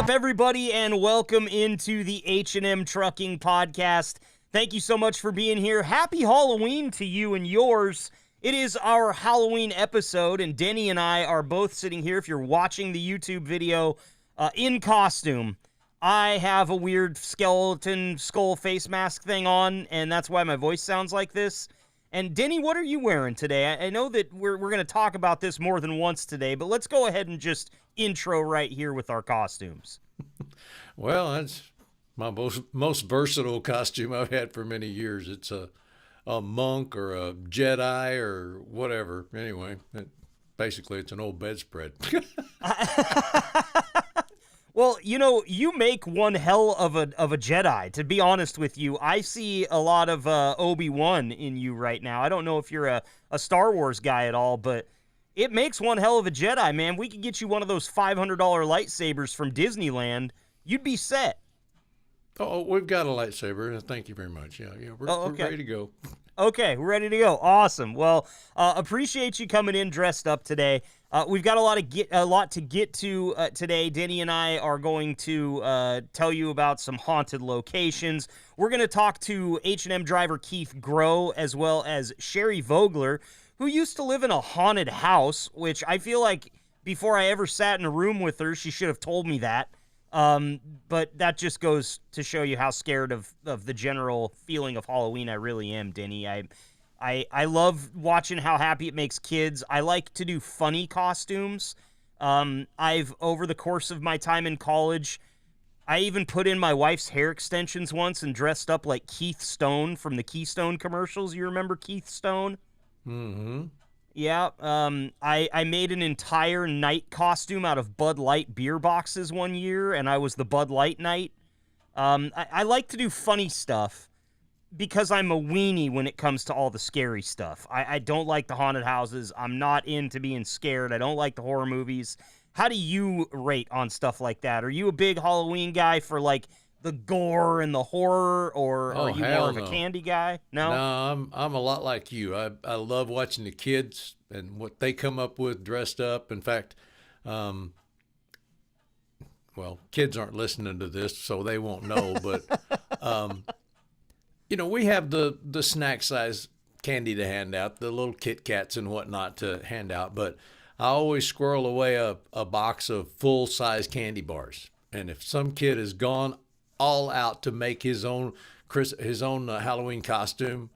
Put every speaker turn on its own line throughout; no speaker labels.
up, everybody, and welcome into the H&M Trucking Podcast. Thank you so much for being here. Happy Halloween to you and yours. It is our Halloween episode, and Denny and I are both sitting here, if you're watching the YouTube video, in costume. I have a weird skeleton skull face mask thing on, and that's why my voice sounds like this. And Denny, what are you wearing today? I know that we're going to talk about this more than once today, but let's go ahead and just intro right here with our costumes.
Well, that's my most versatile costume I've had for many years. It's a monk or a Jedi or whatever. Anyway, basically it's an old bedspread.
Well, you know, you make one hell of a Jedi, to be honest with you. I see a lot of Obi-Wan in you right now. I don't know if you're a Star Wars guy at all, but it makes one hell of a Jedi, man. We could get you one of those $500 lightsabers from Disneyland. You'd be set.
Oh, we've got a lightsaber. Thank you very much. Yeah, we're ready to go.
Okay, we're ready to go. Awesome. Well, appreciate you coming in dressed up today. We've got a lot to get to today. Denny and I are going to tell you about some haunted locations. We're going to talk to H&M driver Keith Gros as well as Sherry Vogler, who used to live in a haunted house, which I feel like before I ever sat in a room with her, she should have told me that. But that just goes to show you how scared of the general feeling of Halloween I really am, Denny. I love watching how happy it makes kids. I like to do funny costumes. I've, over the course of my time in college, I even put in my wife's hair extensions once and dressed up like Keith Stone from the Keystone commercials. You remember Keith Stone?
Mm-hmm.
Yeah, I made an entire night costume out of Bud Light beer boxes one year, and I was the Bud Light Knight. I like to do funny stuff because I'm a weenie when it comes to all the scary stuff. I don't like the haunted houses. I'm not into being scared. I don't like the horror movies. How do you rate on stuff like that? Are you a big Halloween guy for, like, the gore and the horror, or are you more of a candy guy? No,
I'm a lot like you. I love watching the kids and what they come up with dressed up. In fact, well, kids aren't listening to this, so they won't know. But you know, we have the snack size candy to hand out, the little Kit Kats and whatnot to hand out. But I always squirrel away a box of full size candy bars, and if some kid is gone all out to make his own Halloween costume,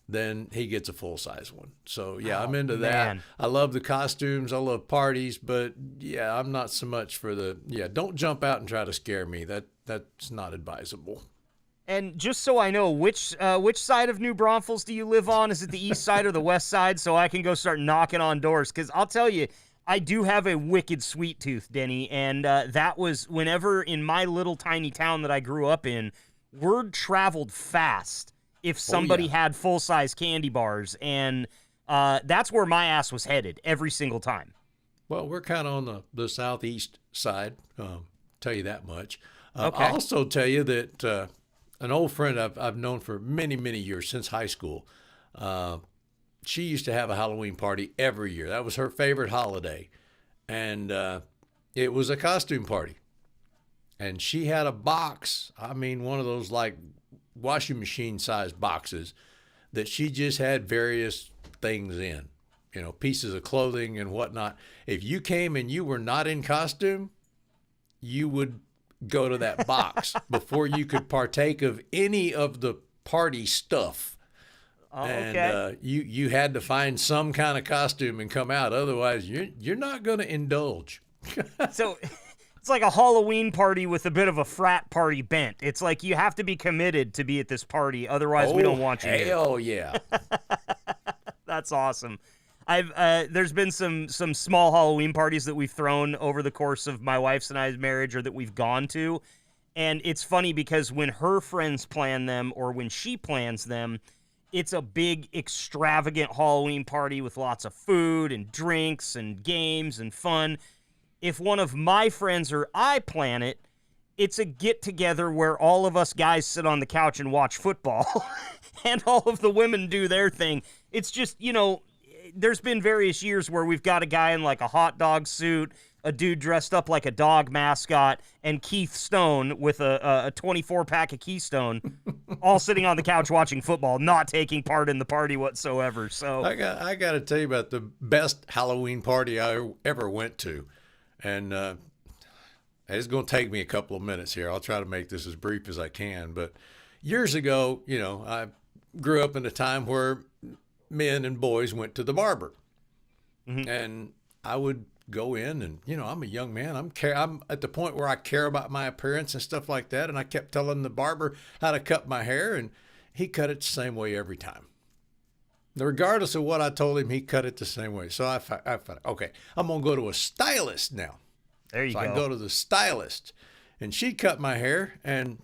then he gets a full-size one. So, yeah, I'm into that. I love the costumes. I love parties. But, yeah, I'm not so much for don't jump out and try to scare me. That's not advisable.
And just so I know, which side of New Braunfels do you live on? Is it the east side or the west side? So I can go start knocking on doors. Because I'll tell you, I do have a wicked sweet tooth, Denny, and that was whenever in my little tiny town that I grew up in, word traveled fast if somebody had full-size candy bars, and that's where my ass was headed every single time.
Well, we're kind of on the southeast side, tell you that much.
Okay.
I'll also tell you that an old friend I've known for many, many years, since high school, she used to have a Halloween party every year. That was her favorite holiday. And it was a costume party. And she had a box, one of those like washing machine sized boxes that she just had various things in, pieces of clothing and whatnot. If you came and you were not in costume, you would go to that box before you could partake of any of the party stuff.
Oh,
and
okay.
You had to find some kind of costume and come out. Otherwise, you're not going to indulge.
So it's like a Halloween party with a bit of a frat party bent. It's like you have to be committed to be at this party. Otherwise, we don't want you here.
Hell yeah.
That's awesome. There's been some small Halloween parties that we've thrown over the course of my wife's and I's marriage, or that we've gone to. And it's funny because when her friends plan them or when she plans them, it's a big, extravagant Halloween party with lots of food and drinks and games and fun. If one of my friends or I plan it, it's a get-together where all of us guys sit on the couch and watch football, and all of the women do their thing. It's just, there's been various years where we've got a guy in like a hot dog suit, a dude dressed up like a dog mascot and Keith Stone with a 24-pack of Keystone all sitting on the couch watching football, not taking part in the party whatsoever. So
I got to tell you about the best Halloween party I ever went to. And it's going to take me a couple of minutes here. I'll try to make this as brief as I can. But years ago, I grew up in a time where men and boys went to the barber. Mm-hmm. And I would go in and, I'm a young man. I'm at the point where I care about my appearance and stuff like that. And I kept telling the barber how to cut my hair, and he cut it the same way every time. Regardless of what I told him, he cut it the same way. So I thought, okay, I'm going to go to a stylist now.
There you go.
So I go to the stylist, and she cut my hair. And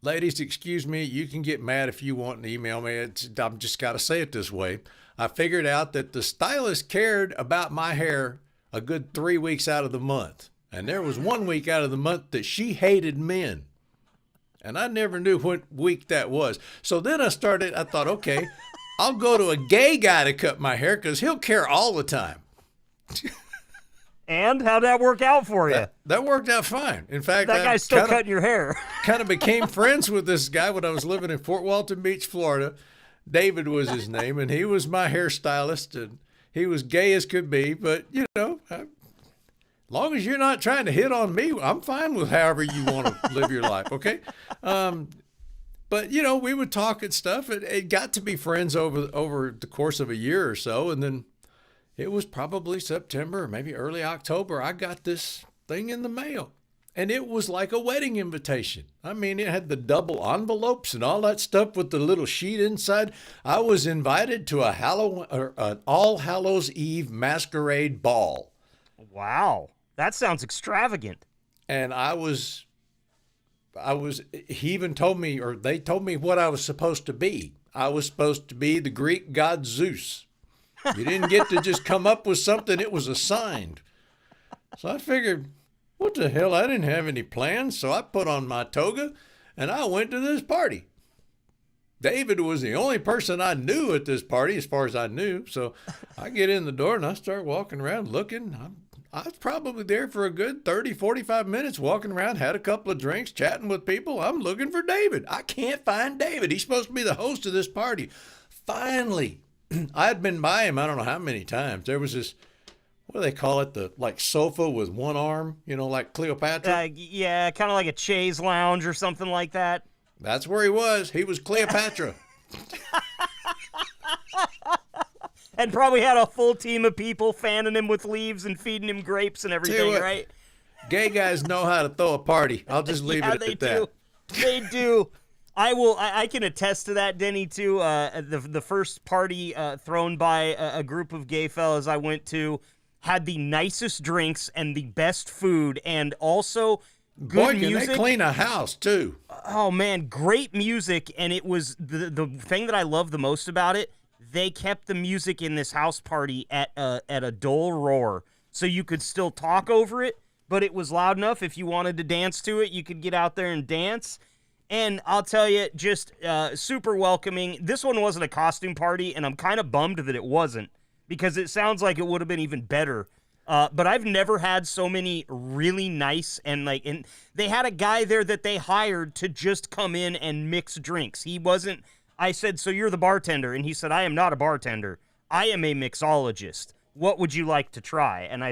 ladies, excuse me, you can get mad if you want and email me. I'm just got to say it this way. I figured out that the stylist cared about my hair a good 3 weeks out of the month. And there was 1 week out of the month that she hated men. And I never knew what week that was. So then I thought, okay, I'll go to a gay guy to cut my hair because he'll care all the time.
And how'd that work out for you?
That worked out fine. In fact,
that guy's still cutting your hair.
Kind of became friends with this guy when I was living in Fort Walton Beach, Florida. David was his name, and he was my hairstylist, and he was gay as could be. But, as long as you're not trying to hit on me, I'm fine with however you want to live your life, okay? But, we would talk and stuff. It got to be friends over the course of a year or so, and then it was probably September or maybe early October. I got this thing in the mail, and it was like a wedding invitation. I mean, it had the double envelopes and all that stuff with the little sheet inside. I was invited to an All Hallows Eve masquerade ball.
Wow, that sounds extravagant.
And he even told me, or they told me what I was supposed to be. I was supposed to be the Greek god Zeus. You didn't get to just come up with something. It was assigned. So I figured, what the hell? I didn't have any plans. So I put on my toga and I went to this party. David was the only person I knew at this party, as far as I knew. So I get in the door and I start walking around looking. I was probably there for a good 30, 45 minutes walking around, had a couple of drinks, chatting with people. I'm looking for David. I can't find David. He's supposed to be the host of this party. Finally, I had been by him I don't know how many times. There was this, what do they call it, the sofa with one arm, like Cleopatra?
Yeah, kind of like a chaise lounge or something like that.
That's where he was. He was Cleopatra.
And probably had a full team of people fanning him with leaves and feeding him grapes and everything, right?
Gay guys know how to throw a party. I'll just leave it at that.
They do. I can attest to that, Denny, too. The first party thrown by a group of gay fellas I went to had the nicest drinks and the best food, and also good music.
They clean a house, too.
Oh, man, great music, and it was the thing that I love the most about it, they kept the music in this house party at a dull roar, so you could still talk over it, but it was loud enough. If you wanted to dance to it, you could get out there and dance. And I'll tell you, just super welcoming. This one wasn't a costume party, and I'm kind of bummed that it wasn't, because it sounds like it would have been even better. But I've never had so many really nice and they had a guy there that they hired to just come in and mix drinks. He wasn't. I said, so you're the bartender? And he said, I am not a bartender. I am a mixologist. What would you like to try? And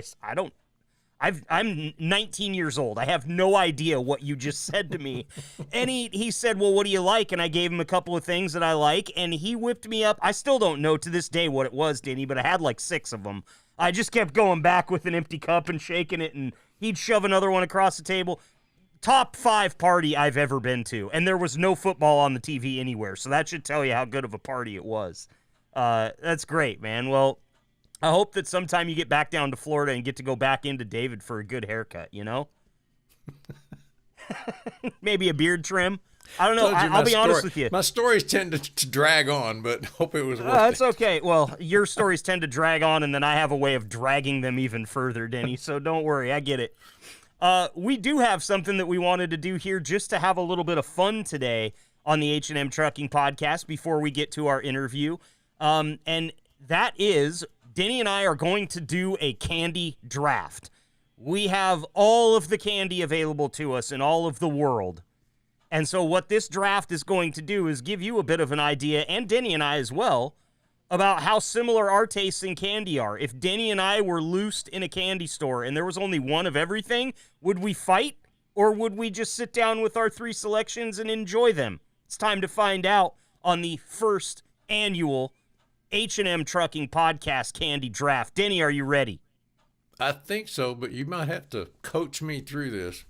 I'm 19 years old. I have no idea what you just said to me. And he said, well, what do you like? And I gave him a couple of things that I like, and he whipped me up. I still don't know to this day what it was, Denny, but I had like 6 of them. I just kept going back with an empty cup and shaking it, and he'd shove another one across the table. Top 5 party I've ever been to, and there was no football on the TV anywhere, so that should tell you how good of a party it was. That's great, man. Well, I hope that sometime you get back down to Florida and get to go back into David for a good haircut, Maybe a beard trim. I don't know. I'll be honest with you.
My stories tend to drag on, but hope it was worth it.
That's okay. Well, your stories tend to drag on, and then I have a way of dragging them even further, Denny, so don't worry. I get it. We do have something that we wanted to do here just to have a little bit of fun today on the H&M Trucking Podcast before we get to our interview. And that is, Denny and I are going to do a candy draft. we have all of the candy available to us in all of the world. And so what this draft is going to do is give you a bit of an idea, and Denny and I as well, about how similar our tastes in candy are. If Denny and I were loosed in a candy store and there was only one of everything, would we fight? Or would we just sit down with our 3 selections and enjoy them? It's time to find out on the first annual H&M Trucking Podcast Candy Draft. Denny, are you ready?
I think so, but you might have to coach me through this.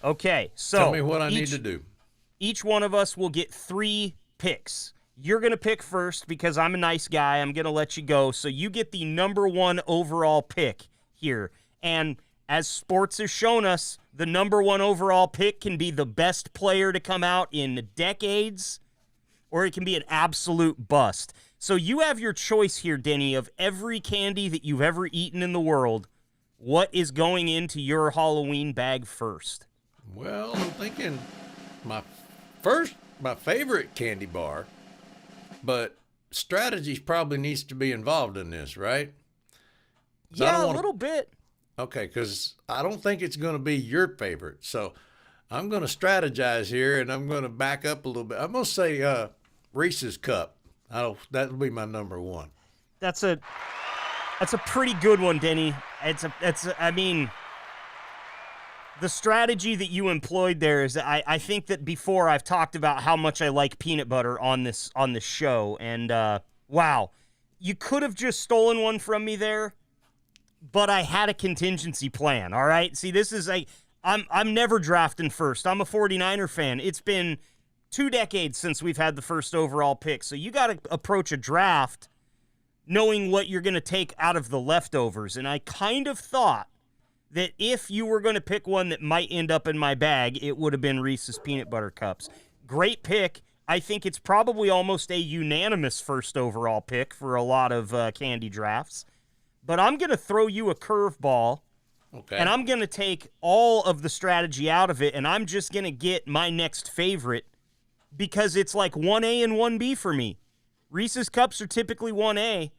Okay, so
tell me what I need to do.
Each one of us will get 3 picks. You're going to pick first because I'm a nice guy. I'm going to let you go. So you get the number 1 overall pick here. And as sports has shown us, the number 1 overall pick can be the best player to come out in decades, or it can be an absolute bust. So you have your choice here, Denny, of every candy that you've ever eaten in the world. What is going into your Halloween bag first?
Well, I'm thinking my favorite candy bar, but strategy probably needs to be involved in this, right?
Yeah, a little bit.
Okay, because I don't think it's going to be your favorite. So I'm going to strategize here, and I'm going to back up a little bit. I'm going to say Reese's Cup. That'll be my number 1.
That's a pretty good one, Denny. I mean, the strategy that you employed there is I think that before I've talked about how much I like peanut butter on this show, and wow, you could have just stolen one from me there, but I had a contingency plan. All right, see, this is I'm never drafting first. I'm a 49er fan. It's been 2 decades since we've had the first overall pick, so you got to approach a draft knowing what you're going to take out of the leftovers. And I kind of thought that if you were going to pick one that might end up in my bag, it would have been Reese's Peanut Butter Cups. Great pick. I think it's probably almost a unanimous first overall pick for a lot of candy drafts. But I'm going to throw you a curveball,
okay,
and I'm going to take all of the strategy out of it, and I'm just going to get my next favorite because it's like 1A and 1B for me. Reese's Cups are typically 1A,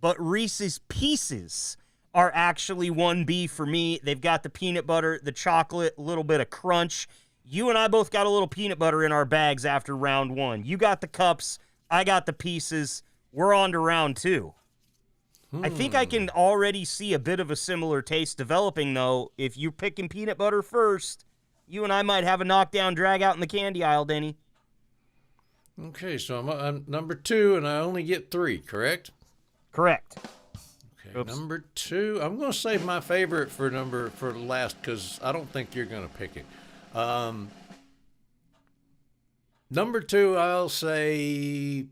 but Reese's Pieces are actually 1B for me. They've got the peanut butter, the chocolate, a little bit of crunch. You and I both got a little peanut butter in our bags after round 1. You got the cups, I got the pieces. We're on to round 2. I think I can already see a bit of a similar taste developing, though. If you're picking peanut butter first, you and I might have a knockdown drag out in the candy aisle, Denny.
Okay, so I'm number 2, and I only get 3, correct?
Correct.
Okay,
Oops.
Number 2. I'm going to save my favorite for last because I don't think you're going to pick it. Number 2, I'll say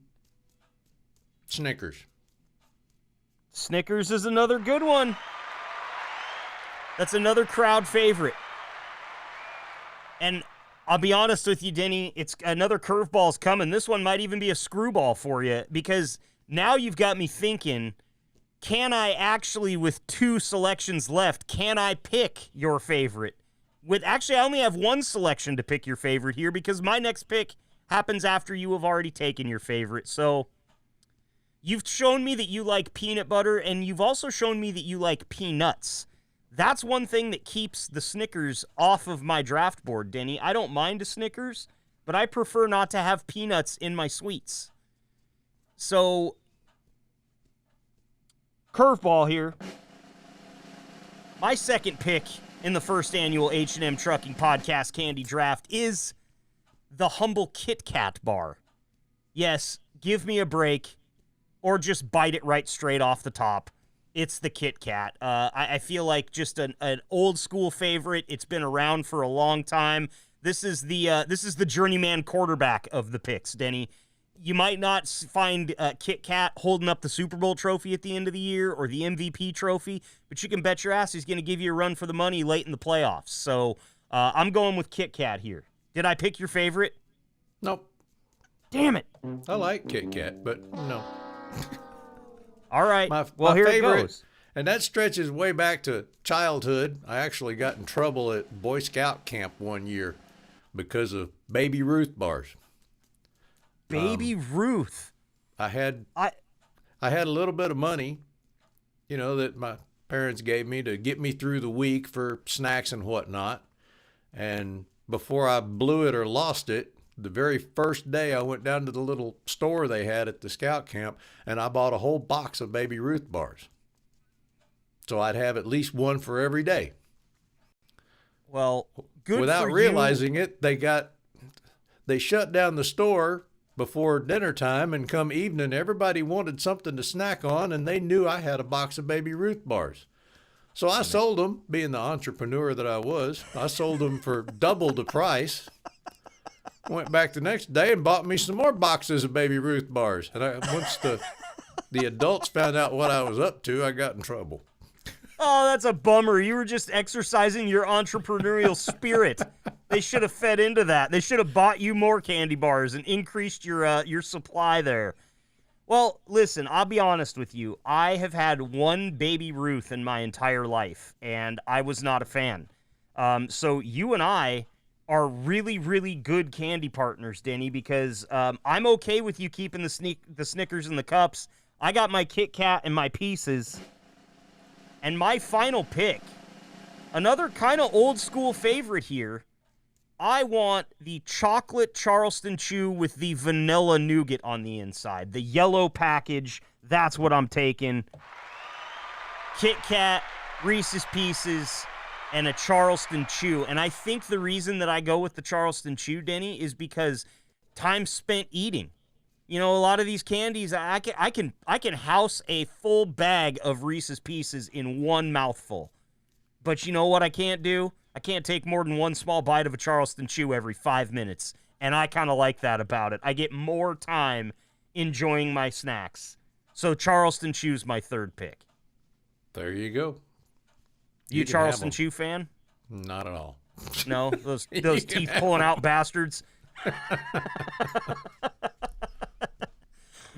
Snickers.
Snickers is another good one. That's another crowd favorite. And I'll be honest with you, Denny, it's another curveball's coming. This one might even be a screwball for you because now you've got me thinking, can I actually, with 2 selections left, can I pick your favorite? Actually, I only have 1 selection to pick your favorite here because my next pick happens after you have already taken your favorite. So you've shown me that you like peanut butter, and you've also shown me that you like peanuts. That's one thing that keeps the Snickers off of my draft board, Denny. I don't mind a Snickers, but I prefer not to have peanuts in my sweets. So, curveball here. My second pick in the first annual H&M Trucking Podcast Candy Draft is the humble Kit Kat bar. Yes, give me a break, or just bite it right straight off the top. It's the Kit Kat. I feel like just an old school favorite. It's been around for a long time. This is the journeyman quarterback of the picks, Denny. You might not find Kit Kat holding up the Super Bowl trophy at the end of the year or the MVP trophy, but you can bet your ass he's going to give you a run for the money late in the playoffs. So I'm going with Kit Kat here. Did I pick your favorite?
Nope.
Damn it.
I like Kit Kat, but no.
All right.
My
here
favorite,
it goes.
And that stretches way back to childhood. I actually got in trouble at Boy Scout camp one year because of Baby Ruth bars.
Baby Ruth.
I had a little bit of money, that my parents gave me to get me through the week for snacks and whatnot. And before I blew it or lost it, the very first day I went down to the little store they had at the scout camp and I bought a whole box of Baby Ruth bars. So I'd have at least one for every day.
Well, good
Without
for
realizing it, they shut down the store before dinner time, and come evening, everybody wanted something to snack on, and they knew I had a box of Baby Ruth bars. So I sold them, being the entrepreneur that I was. I sold them for double the price. Went back the next day and bought me some more boxes of Baby Ruth bars. And once the adults found out what I was up to, I got in trouble.
Oh, that's a bummer. You were just exercising your entrepreneurial spirit. They should have fed into that. They should have bought you more candy bars and increased your supply there. Well, listen, I'll be honest with you. I have had one Baby Ruth in my entire life, and I was not a fan. So you and I are really, really good candy partners, Denny, because I'm okay with you keeping the Snickers and the cups. I got my Kit Kat and my Pieces. And my final pick, another kind of old school favorite here, I want the chocolate Charleston Chew with the vanilla nougat on the inside. The yellow package, that's what I'm taking. Kit Kat, Reese's Pieces, and a Charleston Chew. And I think the reason that I go with the Charleston Chew, Denny, is because time spent eating. You know, a lot of these candies, I can house a full bag of Reese's Pieces in one mouthful. But you know what I can't do? I can't take more than one small bite of a Charleston Chew every 5 minutes. And I kind of like that about it. I get more time enjoying my snacks. So Charleston Chew's my third pick.
There you go.
You a Charleston Chew fan?
Not at all.
No? Those teeth pulling out bastards?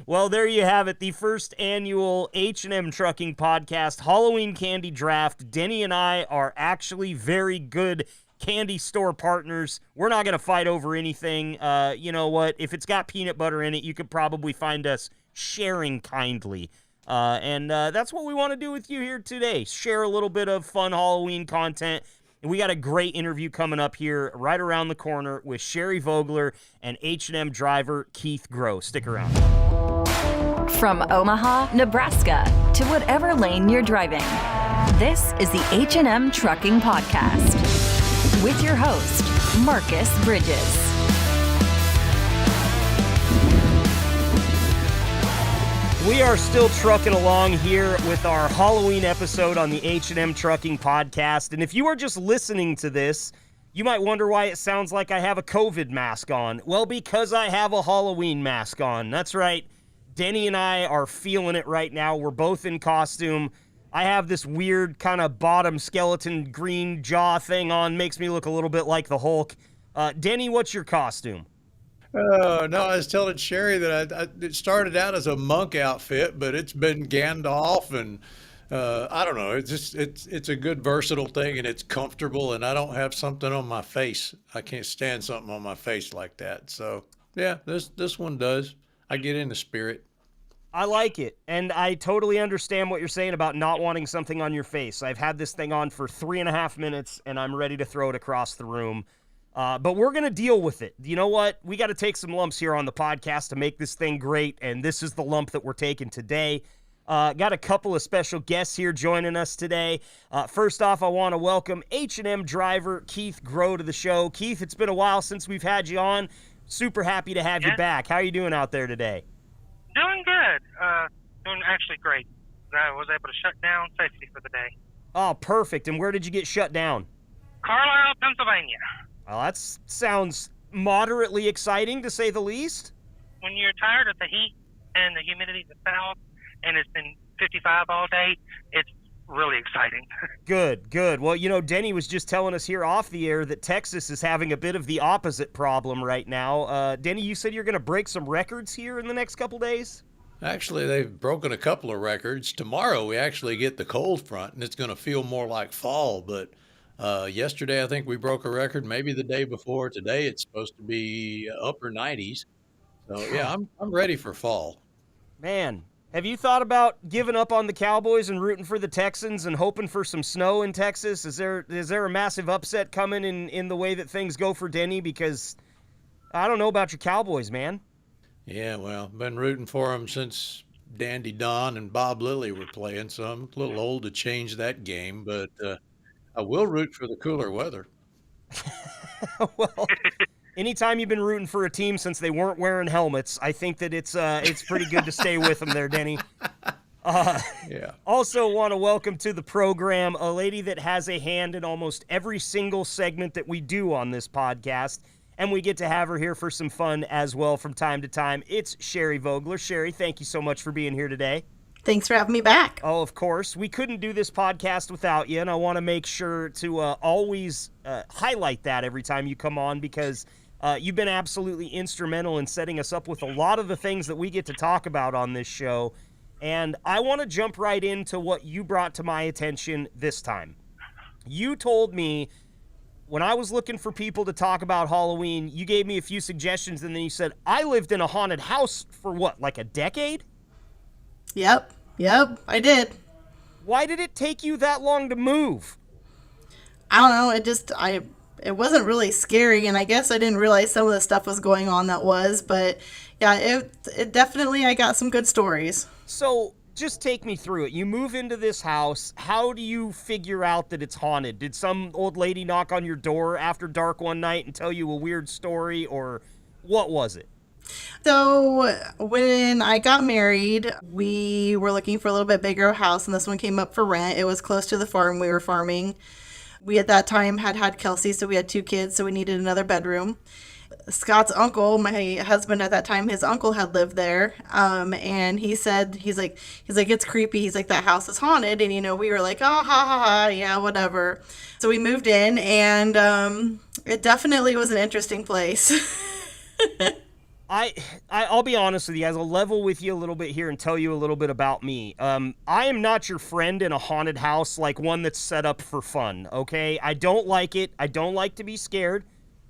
Well, there you have it, the first annual H&M Trucking Podcast Halloween Candy Draft. Denny and I are actually very good candy store partners. We're not going to fight over anything. You know what? If it's got peanut butter in it, you could probably find us sharing kindly. And that's what we want to do with you here today. Share a little bit of fun Halloween content. And we got a great interview coming up here right around the corner with Sherry Vogler and H&M driver Keith Gros. Stick around.
From Omaha, Nebraska, to whatever lane you're driving, this is the H&M Trucking Podcast with your host, Marcus Bridges.
We are still trucking along here with our Halloween episode on the H&M Trucking Podcast. And if you are just listening to this, you might wonder why it sounds like I have a COVID mask on. Well, because I have a Halloween mask on. That's right. Denny and I are feeling it right now. We're both in costume. I have this weird kind of bottom skeleton green jaw thing on. Makes me look a little bit like the Hulk. Denny, what's your costume?
Oh, no, I was telling Sherry that it started out as a monk outfit, but it's been Gandalf and I don't know. It's a good versatile thing and it's comfortable and I don't have something on my face. I can't stand something on my face like that. So yeah, this one does. I get in the spirit.
I like it, and I totally understand what you're saying about not wanting something on your face. I've had this thing on for 3.5 minutes, and I'm ready to throw it across the room. But we're going to deal with it. You know what? We got to take some lumps here on the podcast to make this thing great, and this is the lump that we're taking today. Got a couple of special guests here joining us today. First off, I want to welcome H&M driver Keith Gros to the show. Keith, it's been a while since we've had you on. Super happy to have you back. How are you doing out there today?
Doing good. Doing actually great. I was able to shut down safely for the day.
Oh, perfect. And where did you get shut down?
Carlisle, Pennsylvania.
Well, that sounds moderately exciting, to say the least.
When you're tired of the heat and the humidity in the south, and it's been 55 all day, it's really exciting.
Good. Well, you know, Denny was just telling us here off the air that Texas is having a bit of the opposite problem right now. Denny, you said you're going to break some records here in the next couple days?
Actually, they've broken a couple of records. Tomorrow we actually get the cold front, and it's going to feel more like fall. But yesterday I think we broke a record, maybe the day before. Today it's supposed to be upper 90s. So, yeah, I'm ready for fall.
Man, Have you thought about giving up on the Cowboys and rooting for the Texans and hoping for some snow in Texas? Is there a massive upset coming in the way that things go for Denny? Because I don't know about your Cowboys, man.
Yeah, well, been rooting for them since Dandy Don and Bob Lilly were playing, so I'm a little old to change that game, but I will root for the cooler weather.
Well, anytime you've been rooting for a team since they weren't wearing helmets, I think that it's pretty good to stay with them there, Denny.
Yeah.
Also want to welcome to the program a lady that has a hand in almost every single segment that we do on this podcast, and we get to have her here for some fun as well from time to time. It's Sherry Vogler. Sherry, thank you so much for being here today.
Thanks for having me back.
Oh, of course. We couldn't do this podcast without you, and I want to make sure to always highlight that every time you come on, because you've been absolutely instrumental in setting us up with a lot of the things that we get to talk about on this show. And I want to jump right into what you brought to my attention this time. You told me when I was looking for people to talk about Halloween, you gave me a few suggestions, and then you said, I lived in a haunted house for what, like a decade?
Yep, I did.
Why did it take you that long to move?
I don't know, it wasn't really scary, and I guess I didn't realize some of the stuff was going on that was, but yeah, it definitely, I got some good stories.
So, just take me through it. You move into this house. How do you figure out that it's haunted? Did some old lady knock on your door after dark one night and tell you a weird story, or what was it?
So when I got married, we were looking for a little bit bigger house, and this one came up for rent. It was close to the farm we were farming. We at that time had Kelsey, so we had 2 kids, so we needed another bedroom. Scott's uncle, my husband at that time, his uncle had lived there, and he's like, it's creepy. He's like, that house is haunted, and we were like, oh, ha ha ha, yeah, whatever. So we moved in, and it definitely was an interesting place.
I'll be honest with you, guys. I'll level with you a little bit here and tell you a little bit about me. I am not your friend in a haunted house, like one that's set up for fun, okay? I don't like it. I don't like to be scared.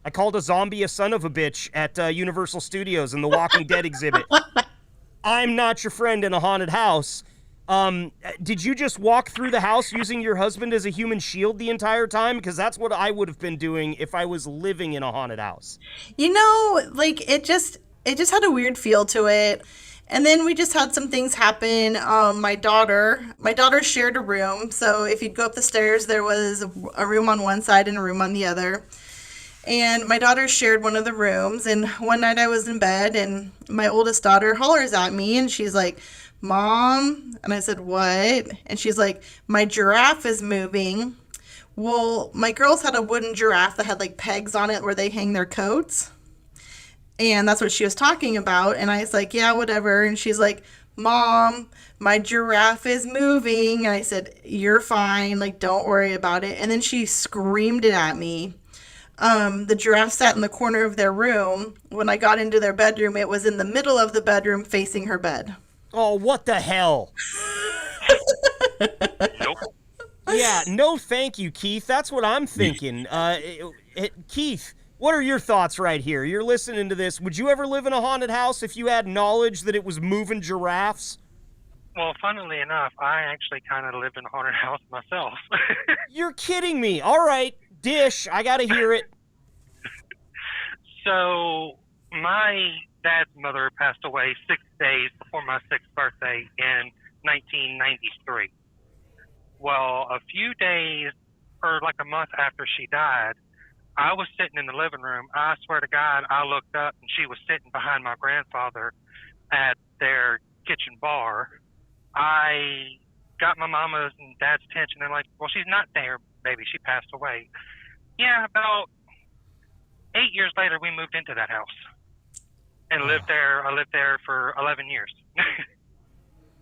I called a zombie a son of a bitch at Universal Studios in the Walking Dead exhibit. I'm not your friend in a haunted house. Did you just walk through the house using your husband as a human shield the entire time? Because that's what I would have been doing if I was living in a haunted house.
It just had a weird feel to it. And then we just had some things happen. My daughter shared a room. So if you'd go up the stairs, there was a room on one side and a room on the other. And my daughter shared one of the rooms. And one night I was in bed, and my oldest daughter hollers at me, and she's like, Mom. And I said, what? And she's like, my giraffe is moving. Well, my girls had a wooden giraffe that had like pegs on it where they hang their coats. And that's what she was talking about. And I was like, yeah, whatever. And she's like, Mom, my giraffe is moving. And I said, you're fine. Like, don't worry about it. And then she screamed it at me. The giraffe sat in the corner of their room. When I got into their bedroom, it was in the middle of the bedroom facing her bed.
Oh, what the hell?
Nope.
Yeah, no thank you, Keith. That's what I'm thinking. Keith, what are your thoughts right here? You're listening to this. Would you ever live in a haunted house if you had knowledge that it was moving giraffes?
Well, funnily enough, I actually kind of lived in a haunted house myself.
You're kidding me. All right, dish. I got to hear it.
So my dad's mother passed away 6 days before my 6th birthday in 1993. Well, a few days or like a month after she died, I was sitting in the living room. I swear to God, I looked up and she was sitting behind my grandfather at their kitchen bar. I got my mama's and dad's attention. They're like, well, she's not there, baby. She passed away. Yeah, about 8 years later, we moved into that house and lived there. I lived there for 11 years.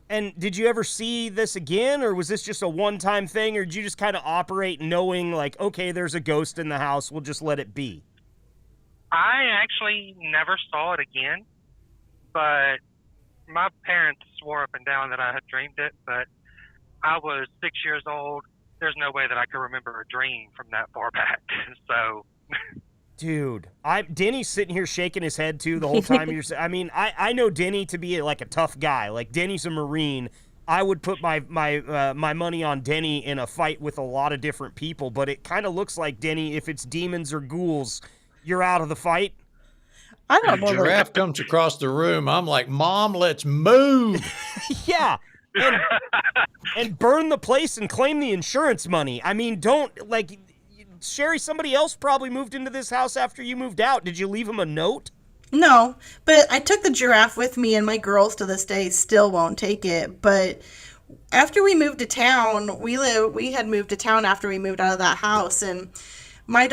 And did you ever see this again, or was this just a one-time thing, or did you just kind of operate knowing, like, okay, there's a ghost in the house, we'll just let it be?
I actually never saw it again, but my parents swore up and down that I had dreamed it, but I was 6 years old. There's no way that I could remember a dream from that far back. So
Dude, Denny's sitting here shaking his head too the whole time I mean, I know Denny to be like a tough guy. Like Denny's a Marine. I would put my money on Denny in a fight with a lot of different people, but it kind of looks like Denny, if it's demons or ghouls, you're out of the fight.
I don't know.
The giraffe comes across the room. I'm like, Mom, let's move.
Yeah. And burn the place and claim the insurance money. I mean, don't, like, Sherry, somebody else probably moved into this house after you moved out. Did you leave him a note?
No, but I took the giraffe with me, and my girls to this day still won't take it. But after we moved to town, we had moved to town after we moved out of that house, and my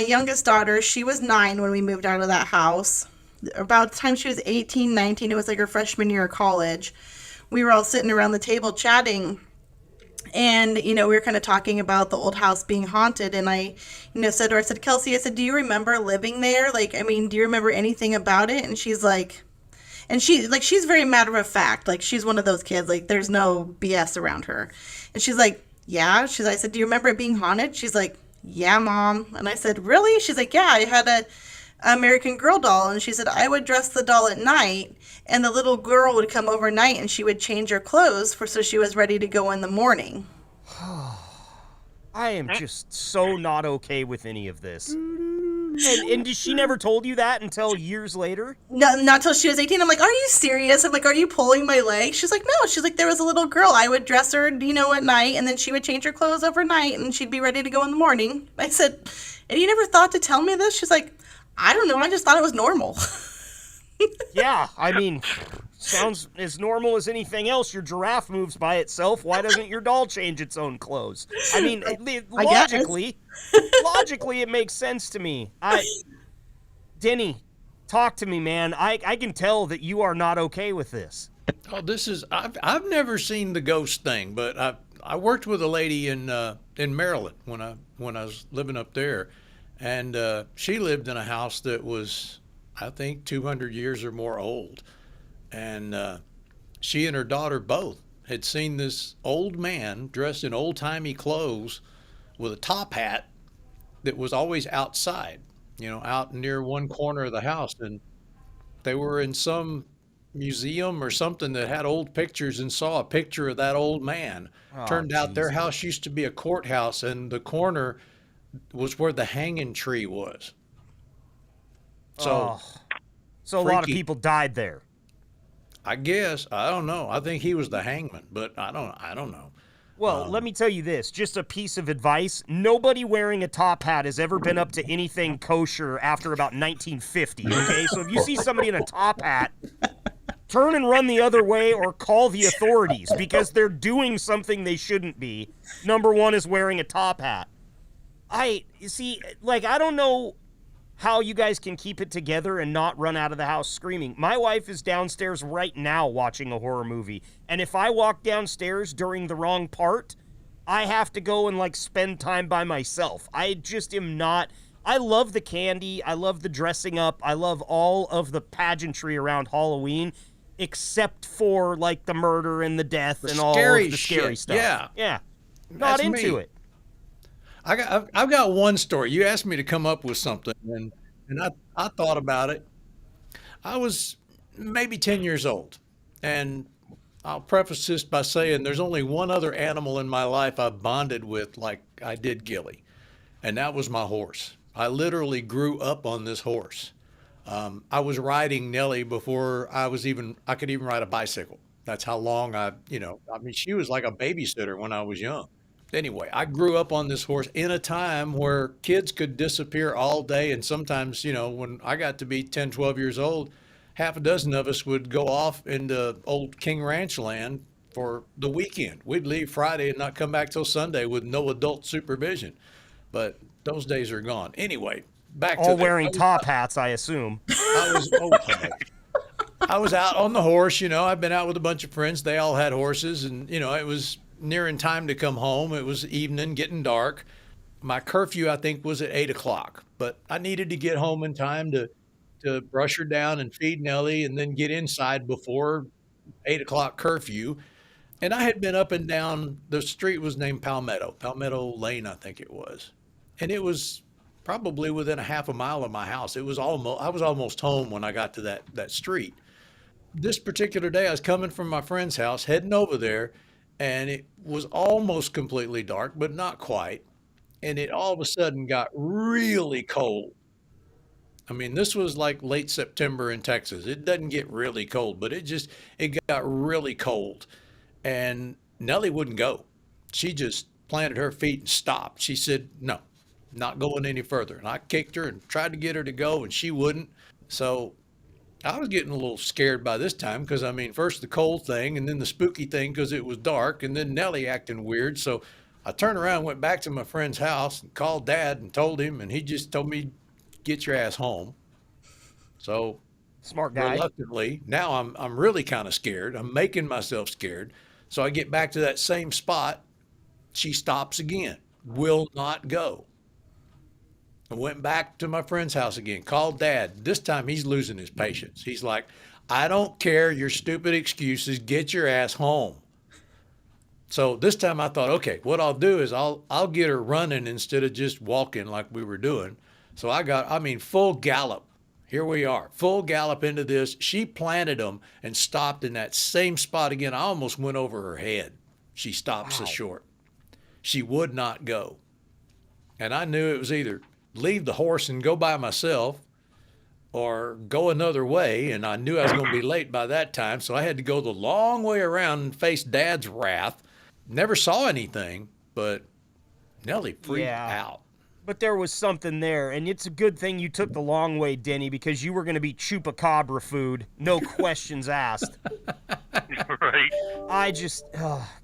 youngest daughter, she was 9 when we moved out of that house. About the time she was 18, 19, it was like her freshman year of college. We were all sitting around the table chatting, and, we were kind of talking about the old house being haunted, and I, said to her, I said, Kelsey, I said, do you remember living there? Like, I mean, do you remember anything about it? And she's like, she's very matter of fact. Like, she's one of those kids, like, there's no BS around her. And she's like, yeah. I said, do you remember it being haunted? She's like, yeah, Mom. And I said, really? She's like, yeah, I had a American Girl doll. And she said, I would dress the doll at night, and the little girl would come overnight, and she would change her clothes so she was ready to go in the morning.
I am just so not okay with any of this. And she never told you that until years later?
No, not till she was 18. I'm like, are you serious? I'm like, are you pulling my leg? She's like, no. She's like, there was a little girl. I would dress her, at night, and then she would change her clothes overnight, and she'd be ready to go in the morning. I said, and you never thought to tell me this? She's like, I don't know. I just thought it was normal.
Yeah, I mean, sounds as normal as anything else. Your giraffe moves by itself. Why doesn't your doll change its own clothes? I mean, logically, it makes sense to me. Denny, talk to me, man. I can tell that you are not okay with this.
Oh, I've never seen the ghost thing, but I worked with a lady in Maryland when I was living up there, and she lived in a house that was, I think, 200 years or more old. And she and her daughter both had seen this old man dressed in old-timey clothes with a top hat that was always outside, out near one corner of the house. And they were in some museum or something that had old pictures and saw a picture of that old man. Turned out their house used to be a courthouse, and the corner was where the hanging tree was. So
a lot of people died there.
I guess. I don't know. I think he was the hangman, but I don't know.
Well, let me tell you this, just a piece of advice. Nobody wearing a top hat has ever been up to anything kosher after about 1950, okay? So if you see somebody in a top hat, turn and run the other way or call the authorities, because they're doing something they shouldn't be. Number one is wearing a top hat. I don't know how you guys can keep it together and not run out of the house screaming. My wife is downstairs right now watching a horror movie, and if I walk downstairs during the wrong part, I have to go and spend time by myself. I just am not. I love the candy, I love the dressing up, I love all of the pageantry around Halloween, except for the murder and the death and all of the scary stuff. Yeah. Not into it.
I've got one story. You asked me to come up with something, and I thought about it. I was maybe 10 years old, and I'll preface this by saying there's only one other animal in my life I've bonded with like I did Gilly, and that was my horse. I literally grew up on this horse. I was riding Nellie before I could even ride a bicycle. That's how long she was like a babysitter when I was young. Anyway, I grew up on this horse in a time where kids could disappear all day. And sometimes, when I got to be 10, 12 years old, half a dozen of us would go off into old King Ranch land for the weekend. We'd leave Friday and not come back till Sunday with no adult supervision. But those days are gone. Anyway, back to
all wearing top hats, I assume.
I was out on the horse. I've been out with a bunch of friends. They all had horses, and it was nearing time to come home. It was evening, getting dark. My curfew, I think, was at 8:00, but I needed to get home in time to brush her down and feed Nellie and then get inside before 8:00 curfew. And I had been up and down, the street was named Palmetto Lane, I think it was. And it was probably within a half a mile of my house. I was almost home when I got to that street. This particular day, I was coming from my friend's house, heading over there, and it was almost completely dark, but not quite. And it all of a sudden got really cold. I mean, this was like late September in Texas. It doesn't get really cold, but it got really cold. And Nellie wouldn't go. She just planted her feet and stopped. She said, no, not going any further. And I kicked her and tried to get her to go, and she wouldn't. So I was getting a little scared by this time because, I mean, first the cold thing and then the spooky thing because it was dark, and then Nellie acting weird. So I turned around, went back to my friend's house and called Dad and told him, and he just told me, get your ass home. So
Smart guy.
reluctantly, now I'm really kind of scared. I'm making myself scared. So I get back to that same spot. She stops again, will not go. I went back to my friend's house again, called Dad. This time he's losing his patience. He's like, I don't care your stupid excuses. Get your ass home. So this time I thought, okay, what I'll do is I'll get her running instead of just walking like we were doing. So full gallop. Here we are, full gallop into this. She planted them and stopped in that same spot again. I almost went over her head. She stopped so short. She would not go. And I knew it was either leave the horse and go by myself or go another way. And I knew I was going to be late by that time. So I had to go the long way around and face Dad's wrath. Never saw anything, but Nellie freaked out.
But there was something there, and it's a good thing you took the long way, Denny, because you were going to be chupacabra food, no questions asked.
Right.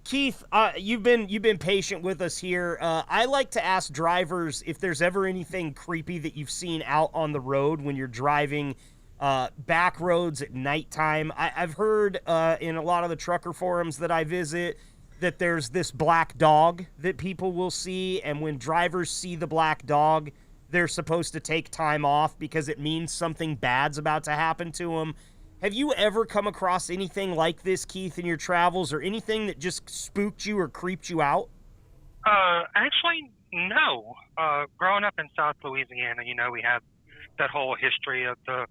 Keith, you've been patient with us here. I like to ask drivers if there's ever anything creepy that you've seen out on the road when you're driving back roads at nighttime. I've heard in a lot of the trucker forums that I visit that there's this black dog that people will see, and when drivers see the black dog, they're supposed to take time off because it means something bad's about to happen to them. Have you ever come across anything like this, Keith, in your travels, or anything that just spooked you or creeped you out?
Actually, no. Growing up in South Louisiana, we have that whole history of the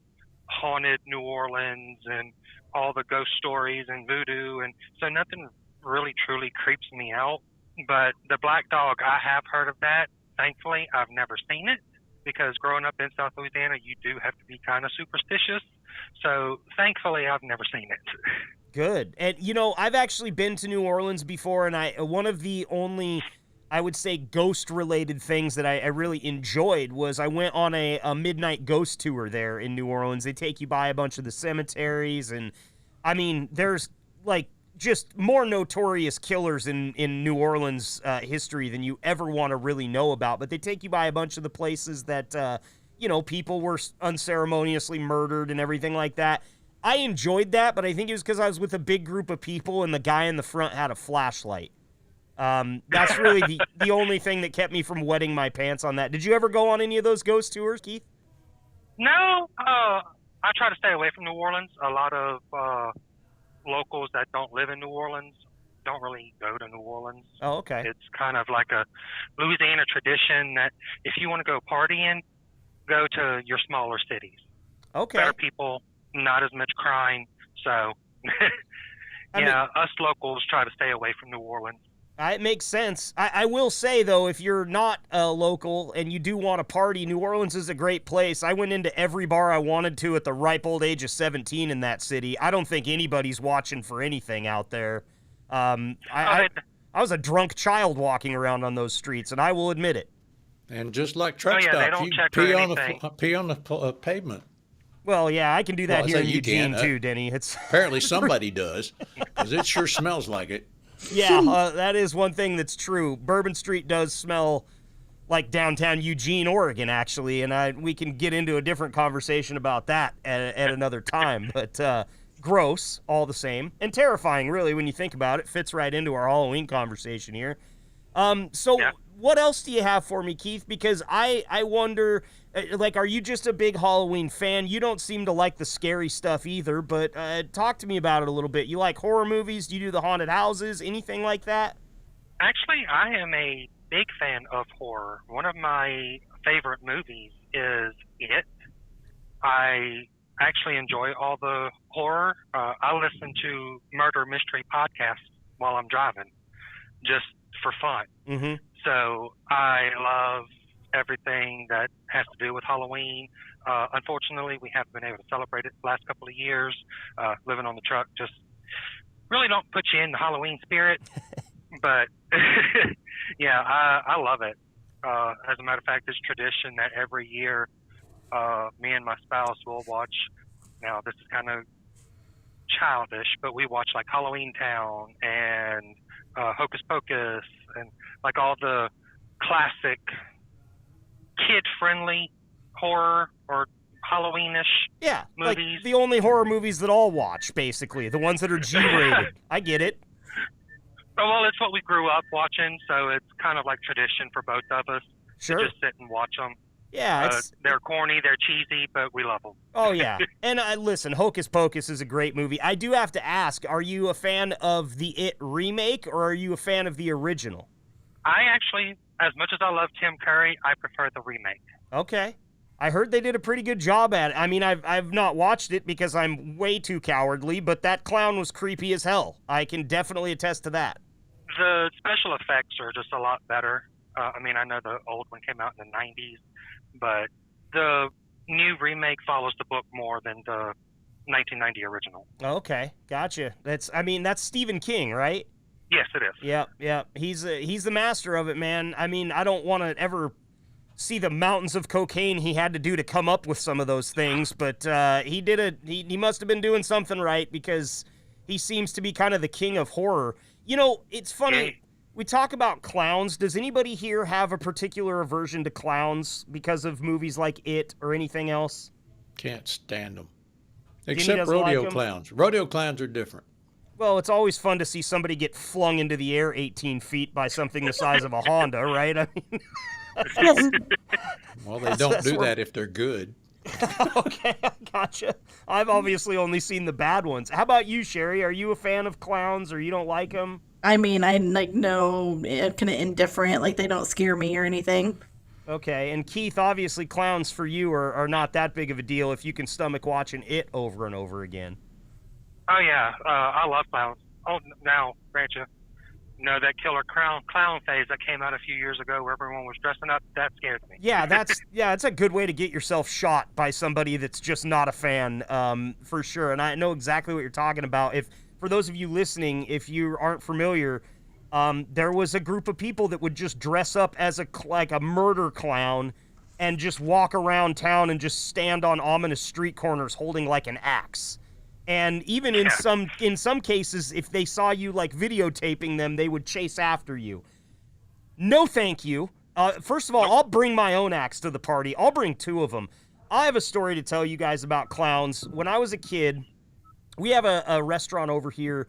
haunted New Orleans and all the ghost stories and voodoo, and so nothing really truly creeps me out. But the black dog, I have heard of that. Thankfully, I've never seen it because growing up in South Louisiana, you do have to be kind of superstitious. So thankfully, I've never seen it.
Good. And, I've actually been to New Orleans before, and one of the only, I would say, ghost-related things that I really enjoyed was I went on a midnight ghost tour there in New Orleans. They take you by a bunch of the cemeteries, and, there's, just more notorious killers in New Orleans history than you ever want to really know about. But they take you by a bunch of the places that, people were unceremoniously murdered and everything like that. I enjoyed that, but I think it was because I was with a big group of people and the guy in the front had a flashlight. That's really the only thing that kept me from wetting my pants on that. Did you ever go on any of those ghost tours, Keith?
No, I try to stay away from New Orleans. A lot of locals that don't live in New Orleans don't really go to New Orleans.
Oh, okay.
It's kind of like a Louisiana tradition that if you want to go partying, go to your smaller cities.
Okay.
Better people, not as much crime. So, us locals try to stay away from New Orleans.
It makes sense. I will say, though, if you're not local and you do want to party, New Orleans is a great place. I went into every bar I wanted to at the ripe old age of 17 in that city. I don't think anybody's watching for anything out there. I was a drunk child walking around on those streets, and I will admit it.
And just like truck
they
stops,
don't
you
check
pee on the pavement.
Well, yeah, I can do that here in Eugene, too, Denny. It's
apparently somebody does, because it sure smells like it.
Yeah, that is one thing that's true. Bourbon Street does smell like downtown Eugene, Oregon, actually, and we can get into a different conversation about that at another time. But gross, all the same, and terrifying, really, when you think about it. Fits right into our Halloween conversation here. What else do you have for me, Keith? Because I wonder, are you just a big Halloween fan? You don't seem to like the scary stuff either, but talk to me about it a little bit. You like horror movies? Do you do the haunted houses? Anything like that?
Actually, I am a big fan of horror. One of my favorite movies is It. I actually enjoy all the horror. I listen to murder mystery podcasts while I'm driving, just for fun.
Mm-hmm.
So I love everything that has to do with Halloween. Unfortunately, we haven't been able to celebrate it the last couple of years. Living on the truck just really don't put you in the Halloween spirit. But yeah, I love it. As a matter of fact, it's tradition that every year me and my spouse will watch. Now, this is kind of childish, but we watch like Halloween Town and Hocus Pocus and like all the classic kid-friendly horror or Halloweenish movies.
Like the only horror movies that I'll watch, basically, the ones that are G-rated. I get it.
Oh, well, it's what we grew up watching, so it's kind of like tradition for both of us
Sure.
to just sit and watch them.
Yeah,
they're corny, they're cheesy, but we love them.
Oh, yeah. And listen, Hocus Pocus is a great movie. I do have to ask, are you a fan of the It remake, or are you a fan of the original?
I actually, as much as I love Tim Curry, I prefer the remake.
Okay. I heard they did a pretty good job at it. I mean, I've not watched it because I'm way too cowardly, but that clown was creepy as hell. I can definitely attest to that.
The special effects are just a lot better. I mean, I know the old one came out in the 90s, but the new remake follows the book more than the 1990 original.
Okay, gotcha. That's Stephen King, right?
Yes, it is.
Yeah. He's the master of it, man. I mean, I don't want to ever see the mountains of cocaine he had to do to come up with some of those things, but he did it. He must have been doing something right, because he seems to be kind of the king of horror. You know, it's funny. We talk about clowns. Does anybody here have a particular aversion to clowns because of movies like It or anything else?
Can't stand them. Except rodeo clowns. Rodeo clowns are different.
Well, it's always fun to see somebody get flung into the air 18 feet by something the size of a Honda, right? I mean,
well, they don't do that if they're good.
Okay, I gotcha. I've obviously only seen the bad ones. How about you, Sherry? Are you a fan of clowns, or you don't like them?
I mean, I no, kind of indifferent. Like, they don't scare me or anything.
Okay, and Keith, obviously clowns for you are not that big of a deal if you can stomach watching It over and over again.
Oh, yeah. I love clowns. Oh, now, grant you that killer clown phase that came out a few years ago where everyone was dressing up, that scared me.
Yeah, that's a good way to get yourself shot by somebody that's just not a fan, for sure. And I know exactly what you're talking about. For those of you listening, if you aren't familiar, there was a group of people that would just dress up as like a murder clown and just walk around town and just stand on ominous street corners holding like an axe. And even in some cases, if they saw you like videotaping them, they would chase after you. No, thank you. First of all, I'll bring my own axe to the party. I'll bring 2 of them. I have a story to tell you guys about clowns. When I was a kid, we have a restaurant over here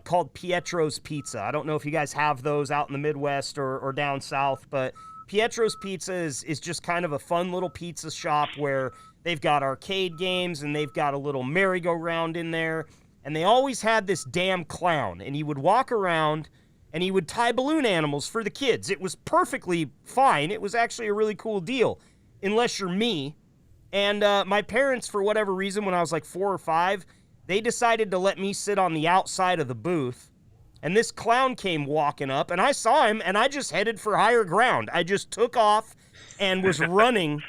called Pietro's Pizza. I don't know if you guys have those out in the Midwest or down south, but Pietro's Pizza is just kind of a fun little pizza shop where they've got arcade games and they've got a little merry-go-round in there. And they always had this damn clown. And he would walk around and he would tie balloon animals for the kids. It was perfectly fine. It was actually a really cool deal, unless you're me. And my parents, for whatever reason, when I was like 4 or 5, they decided to let me sit on the outside of the booth. And this clown came walking up, and I saw him, and I just headed for higher ground. I just took off and was running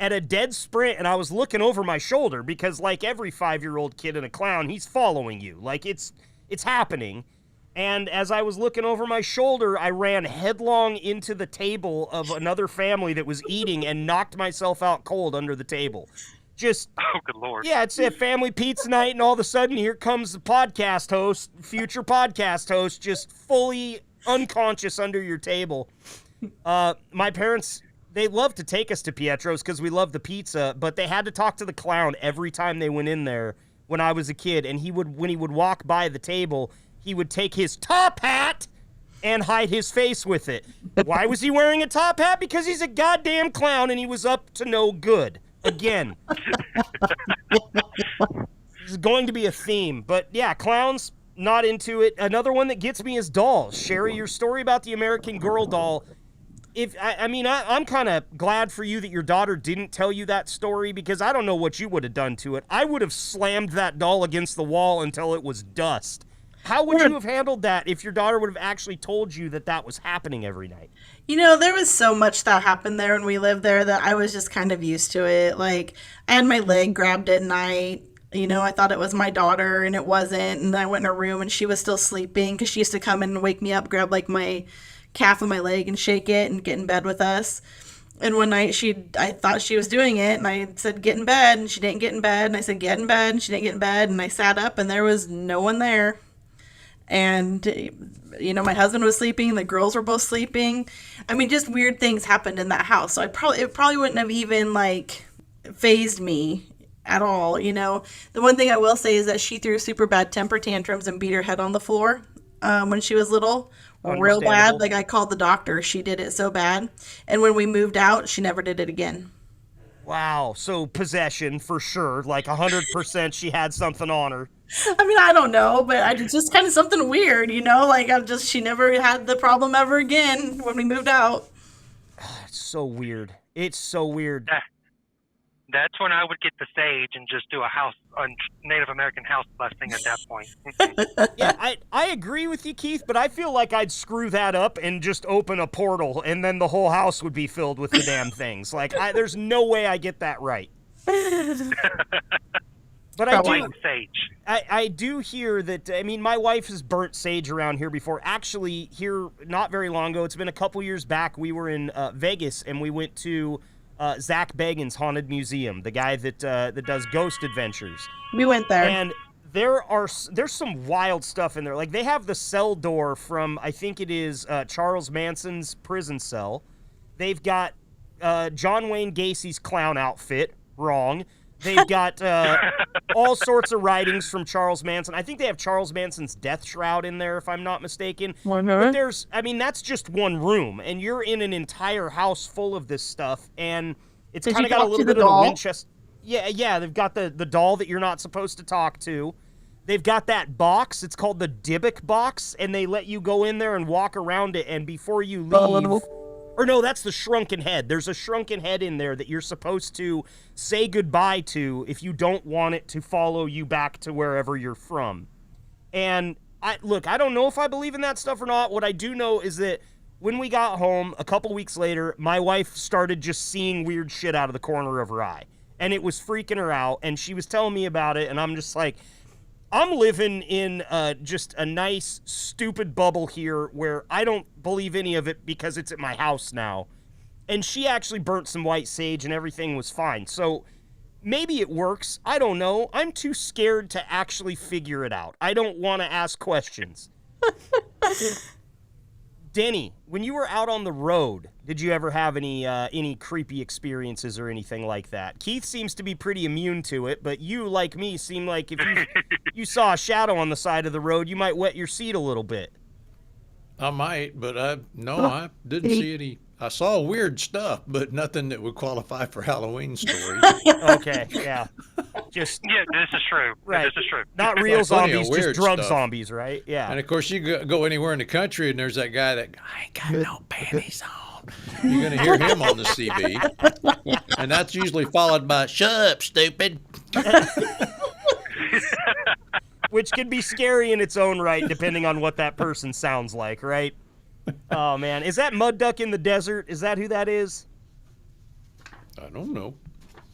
at a dead sprint, and I was looking over my shoulder because, like every 5-year-old kid and a clown, he's following you. Like, it's happening. And as I was looking over my shoulder, I ran headlong into the table of another family that was eating and knocked myself out cold under the table. Just,
oh, good Lord.
Yeah, it's a family pizza night, and all of a sudden, here comes the podcast host, future podcast host, just fully unconscious under your table. My parents, they loved to take us to Pietro's because we love the pizza, but they had to talk to the clown every time they went in there when I was a kid, and when he would walk by the table, he would take his top hat and hide his face with it. Why was he wearing a top hat? Because he's a goddamn clown, and he was up to no good. Again. This is going to be a theme. But yeah, clowns, not into it. Another one that gets me is dolls. Sherry, your story about the American Girl doll, I'm kind of glad for you that your daughter didn't tell you that story, because I don't know what you would have done to it. I would have slammed that doll against the wall until it was dust. How would you have handled that if your daughter would have actually told you that that was happening every night?
There was so much that happened there when we lived there that I was just kind of used to it. Like, I had my leg grabbed at night. I thought it was my daughter, and it wasn't. And I went in her room, and she was still sleeping, because she used to come in and wake me up, grab, like, my calf of my leg and shake it and get in bed with us. And one night I thought she was doing it, and I said, get in bed, and she didn't get in bed. And I said, get in bed, and she didn't get in bed. And I sat up, and there was no one there. And, my husband was sleeping. The girls were both sleeping. I mean, just weird things happened in that house. So it probably wouldn't have even, like, fazed me at all. The one thing I will say is that she threw super bad temper tantrums and beat her head on the floor when she was little. Real bad. Like, I called the doctor. She did it so bad. And when we moved out, she never did it again.
Wow. So possession for sure. Like 100% she had something on her.
I mean, I don't know, but it's just kind of something weird, like she never had the problem ever again when we moved out.
It's so weird. It's so weird.
That's when I would get the sage and just do a Native American house blessing at that point.
Yeah, I agree with you, Keith, but I feel like I'd screw that up and just open a portal, and then the whole house would be filled with the damn things. Like, there's no way I get that right. But I do hear that, my wife has burnt sage around here before. Actually, here not very long ago, it's been a couple years back, we were in Vegas, and we went to Zach Bagans' Haunted Museum, the guy that does ghost adventures.
We went there.
And there's some wild stuff in there. Like, they have the cell door from, I think it is Charles Manson's prison cell. They've got John Wayne Gacy's clown outfit. Wrong. They've got all sorts of writings from Charles Manson. I think they have Charles Manson's death shroud in there, if I'm not mistaken. But that's just one room, and you're in an entire house full of this stuff, and it's kind of got a little bit of a Winchester. Yeah, they've got the doll that you're not supposed to talk to. They've got that box. It's called the Dybbuk box, and they let you go in there and walk around it, and before you leave... Or no, that's the shrunken head. There's a shrunken head in there that you're supposed to say goodbye to if you don't want it to follow you back to wherever you're from. And I don't know if I believe in that stuff or not. What I do know is that when we got home a couple weeks later, my wife started just seeing weird shit out of the corner of her eye. And it was freaking her out. And she was telling me about it. And I'm just like, I'm living in just a nice, stupid bubble here where I don't believe any of it because it's at my house now. And she actually burnt some white sage and everything was fine. So maybe it works. I don't know. I'm too scared to actually figure it out. I don't want to ask questions. Denny, when you were out on the road, did you ever have any creepy experiences or anything like that? Keith seems to be pretty immune to it, but you, like me, seem like if you saw a shadow on the side of the road, you might wet your seat a little bit.
I might, but I didn't see any. I saw weird stuff, but nothing that would qualify for Halloween stories.
Okay, yeah.
This is true.
Right.
This is true.
Not real zombies, just drug
stuff.
Zombies, right? Yeah.
And of course, you go anywhere in the country, and there's that guy that I ain't got no panties on. You're gonna hear him on the CB, and that's usually followed by "Shut up, stupid."
Which can be scary in its own right, depending on what that person sounds like, right? Oh, man. Is that Mud Duck in the Desert? Is that who that is?
I don't know.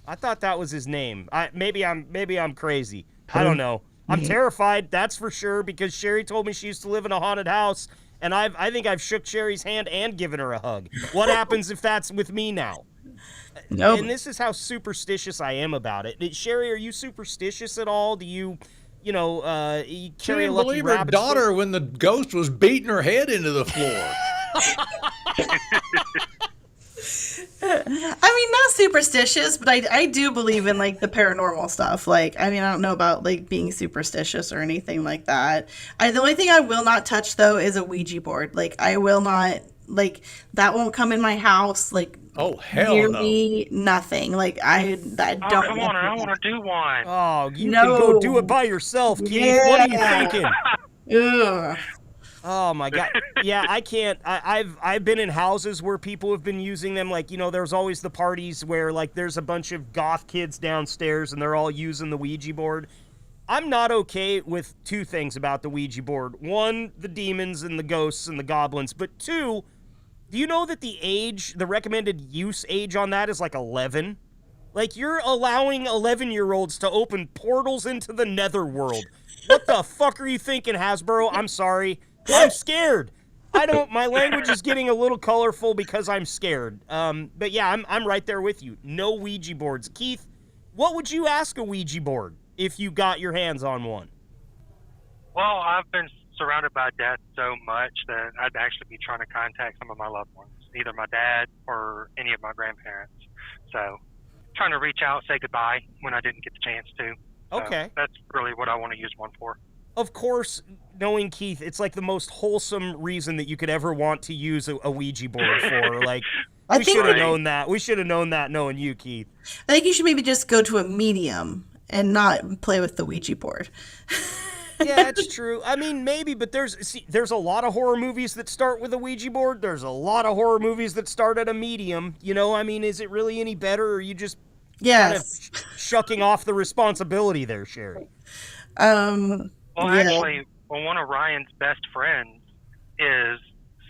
I thought that was his name. Maybe I'm crazy. I don't know. I'm terrified, that's for sure, because Sherry told me she used to live in a haunted house, and I think I've shook Sherry's hand and given her a hug. What happens if that's with me now?
Nope.
And this is how superstitious I am about it. Sherry, are you superstitious at all? Do you... you carry a lucky
believe her daughter when the ghost was beating her head into the floor.
I mean, not superstitious, but I do believe in, like, the paranormal stuff. Like, I mean, I don't know about, like, being superstitious or anything like that. The only thing I will not touch, though, is a Ouija board. Like, I will not, like, that won't come in my house, like,
oh, hell
near
no.
me, nothing. Like, I don't.
Oh, come on, I want to do one.
Oh, you can go do it by yourself, Keith.
Yeah.
What are you thinking?
Ugh.
Oh my God. Yeah, I can't. I've been in houses where people have been using them. Like, there's always the parties where like there's a bunch of goth kids downstairs and they're all using the Ouija board. I'm not okay with two things about the Ouija board. One, the demons and the ghosts and the goblins. But two, do you know that the recommended use age on that is like 11? Like, you're allowing 11-year-olds to open portals into the netherworld. What the fuck are you thinking, Hasbro? I'm sorry. I'm scared. My language is getting a little colorful because I'm scared. But yeah, I'm right there with you. No Ouija boards. Keith, what would you ask a Ouija board if you got your hands on one?
Well, I've been surrounded by death so much that I'd actually be trying to contact some of my loved ones, either my dad or any of my grandparents. So trying to reach out, say goodbye when I didn't get the chance to. So
okay.
That's really what I want to use one for.
Of course, knowing Keith, it's like the most wholesome reason that you could ever want to use a Ouija board for. Like, we should have known that. We should have known that knowing you, Keith.
I think you should maybe just go to a medium and not play with the Ouija board.
Yeah, it's true. I mean, maybe, but there's a lot of horror movies that start with a Ouija board. There's a lot of horror movies that start at a medium. I mean, is it really any better, or are you just kind of shucking off the responsibility there, Sherry?
Well, actually, one of Ryan's best friends is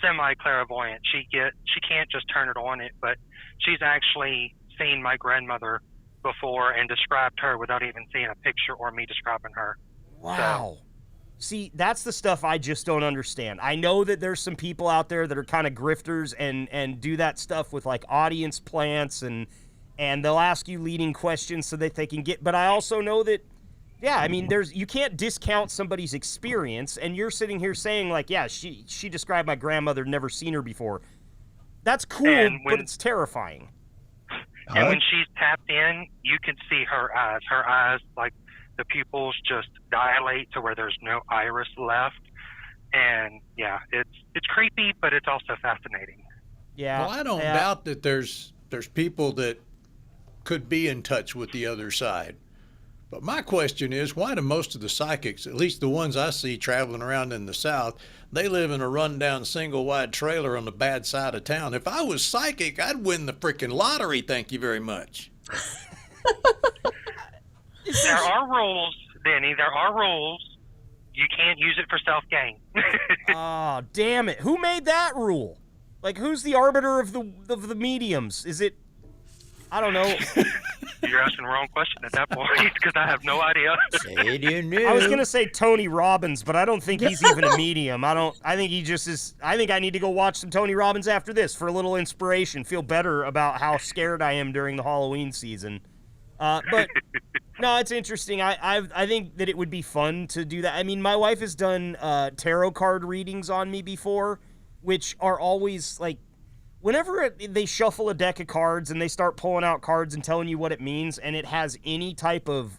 semi-clairvoyant. She can't just turn it on, but she's actually seen my grandmother before and described her without even seeing a picture or me describing her.
Wow. So. See, that's the stuff I just don't understand. I know that there's some people out there that are kind of grifters and do that stuff with like audience plants and they'll ask you leading questions so that they can get, but I also know that, yeah, I mean, you can't discount somebody's experience, and you're sitting here saying like, yeah, she described my grandmother, never seen her before. That's cool, but it's terrifying.
And when she's tapped in, you can see her eyes. Her eyes, like the pupils just dilate to where there's no iris left. And yeah, it's creepy, but it's also fascinating.
Yeah.
Well, I don't doubt that there's people that could be in touch with the other side. But my question is, why do most of the psychics, at least the ones I see traveling around in the South, they live in a rundown single-wide trailer on the bad side of town? If I was psychic, I'd win the freaking lottery, thank you very much.
There are rules, Denny. There are rules. You can't use it for self-gain.
Oh, damn it. Who made that rule? Like, who's the arbiter of the mediums? Is it... I don't know.
You're asking the wrong question at that point because I have no idea.
I was going to say Tony Robbins, but I don't think he's even a medium. I think he just is. I think I need to go watch some Tony Robbins after this for a little inspiration, feel better about how scared I am during the Halloween season. But no, it's interesting. I think that it would be fun to do that. I mean, my wife has done tarot card readings on me before, which are always like, whenever they shuffle a deck of cards and they start pulling out cards and telling you what it means, and it has any type of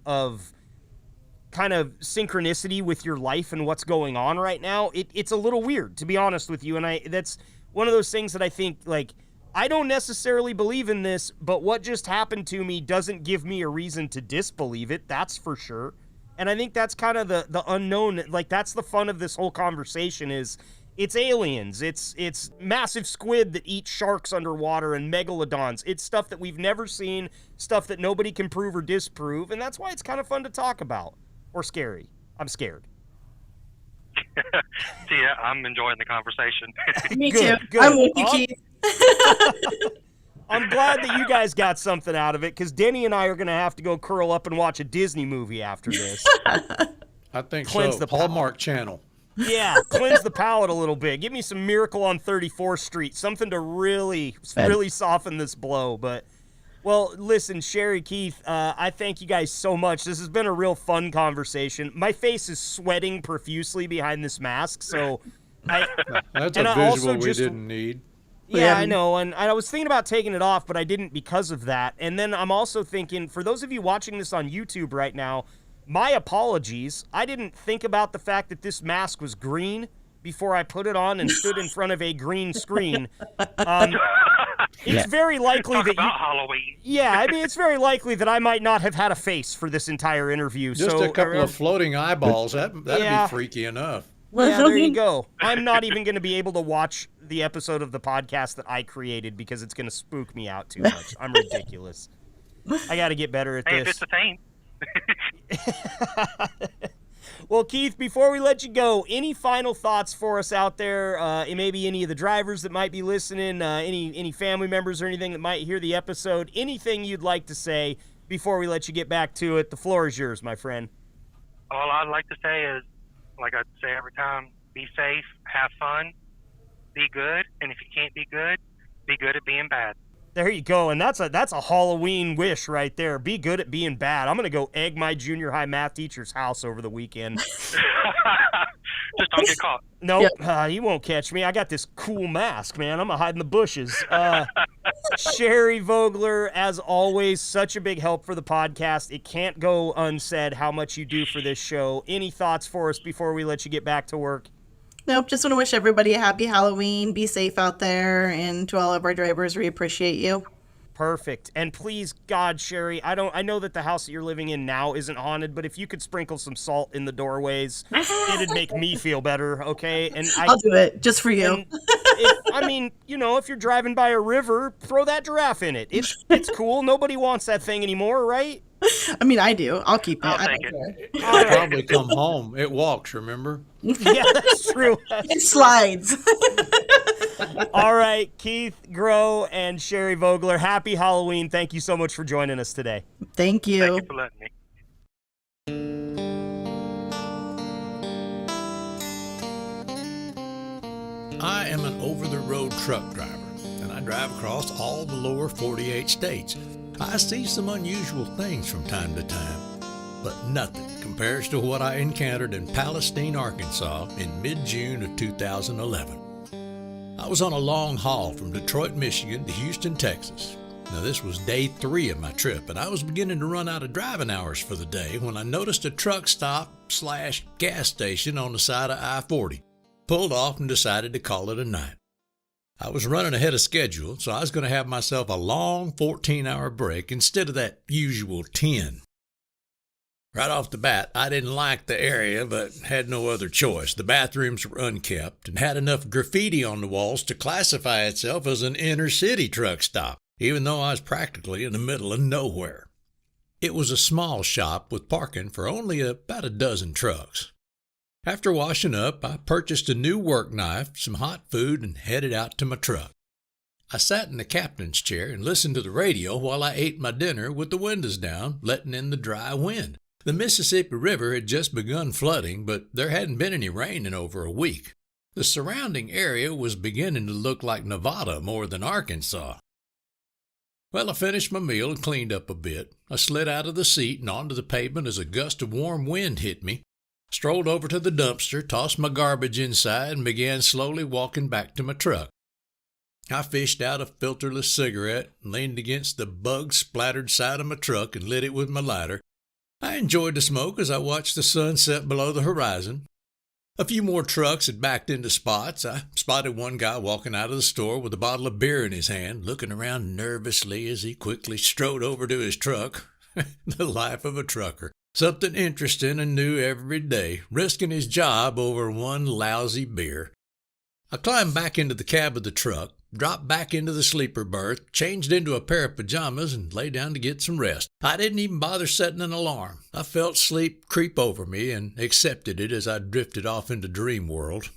kind of synchronicity with your life and what's going on right now, it's a little weird, to be honest with you. And that's one of those things that I think, like, I don't necessarily believe in this, but what just happened to me doesn't give me a reason to disbelieve it, that's for sure. And I think that's kind of the unknown. Like, that's the fun of this whole conversation is, it's aliens, it's massive squid that eat sharks underwater and megalodons. It's stuff that we've never seen, stuff that nobody can prove or disprove, and that's why it's kind of fun to talk about. Or scary. I'm scared.
Yeah, I'm enjoying the conversation.
Me too.
Good.
I'm with you, Keith.
I'm glad that you guys got something out of it, because Denny and I are going to have to go curl up and watch a Disney movie after this.
I think
Cleanse
so.
the
Hallmark Channel.
Yeah, cleanse the palate a little bit. Give me some Miracle on 34th Street, something to really soften this blow. But, well, listen, Sherry, Keith, I thank you guys so much. This has been a real fun conversation. My face is sweating profusely behind this mask, so
that's a visual we didn't need.
Yeah, I know, and I was thinking about taking it off, but I didn't because of that. And then I'm also thinking, for those of you watching this on YouTube right now, my apologies. I didn't think about the fact that this mask was green before I put it on and stood in front of a green screen. It's very likely
Talk
that
about Halloween.
Yeah, I mean, it's very likely that I might not have had a face for this entire interview.
Just a couple of floating eyeballs. That'd be freaky enough.
Yeah, there you go. I'm not even going to be able to watch the episode of the podcast that I created because it's going to spook me out too much. I'm ridiculous. I got to get better at this.
It's the same.
Well, Keith, before we let you go, any final thoughts for us out there? Maybe any of the drivers that might be listening, any family members or anything that might hear the episode, anything you'd like to say before we let you get back to it? The floor is yours, my friend.
All I'd like to say is, like I say every time, be safe, have fun, be good, and if you can't be good at being bad.
There you go, and that's a Halloween wish right there. Be good at being bad. I'm going to go egg my junior high math teacher's house over the weekend.
Just don't get caught.
Nope, you won't catch me. I got this cool mask, man. I'm going to hide in the bushes. Sherry Vogler, as always, such a big help for the podcast. It can't go unsaid how much you do for this show. Any thoughts for us before we let you get back to work?
Nope, just want to wish everybody a happy Halloween. Be safe out there, and to all of our drivers, we appreciate you.
Perfect. And please, God, Sherry, I know that the house that you're living in now isn't haunted, but if you could sprinkle some salt in the doorways, it'd make me feel better, okay? And
I'll do it, just for you.
If you're driving by a river, throw that giraffe in it. It's cool. Nobody wants that thing anymore, right?
I do. I'll keep it.
I'll
I
take
don't
it.
care.
I'll probably come home. It walks, remember?
Yeah, that's true.
It slides.
All right, Keith Gros and Sherry Vogler, happy Halloween. Thank you so much for joining us today.
Thank you.
Thank you for letting me.
I am an over-the-road truck driver, and I drive across all the lower 48 states. I see some unusual things from time to time, but nothing compares to what I encountered in Palestine, Arkansas in mid-June of 2011. I was on a long haul from Detroit, Michigan to Houston, Texas. Now, this was day 3 of my trip, and I was beginning to run out of driving hours for the day when I noticed a truck stop/gas station on the side of I-40. Pulled off and decided to call it a night. I was running ahead of schedule, so I was going to have myself a long 14-hour break instead of that usual 10. Right off the bat, I didn't like the area, but had no other choice. The bathrooms were unkept and had enough graffiti on the walls to classify itself as an inner-city truck stop, even though I was practically in the middle of nowhere. It was a small shop with parking for only about a dozen trucks. After washing up, I purchased a new work knife, some hot food, and headed out to my truck. I sat in the captain's chair and listened to the radio while I ate my dinner with the windows down, letting in the dry wind. The Mississippi River had just begun flooding, but there hadn't been any rain in over a week. The surrounding area was beginning to look like Nevada more than Arkansas. Well, I finished my meal and cleaned up a bit. I slid out of the seat and onto the pavement as a gust of warm wind hit me. Strolled over to the dumpster, tossed my garbage inside, and began slowly walking back to my truck. I fished out a filterless cigarette and leaned against the bug-splattered side of my truck and lit it with my lighter. I enjoyed the smoke as I watched the sun set below the horizon. A few more trucks had backed into spots. I spotted one guy walking out of the store with a bottle of beer in his hand, looking around nervously as he quickly strode over to his truck. The life of a trucker. Something interesting and new every day, risking his job over one lousy beer. I climbed back into the cab of the truck, dropped back into the sleeper berth, changed into a pair of pajamas, and lay down to get some rest. I didn't even bother setting an alarm. I felt sleep creep over me and accepted it as I drifted off into dream world.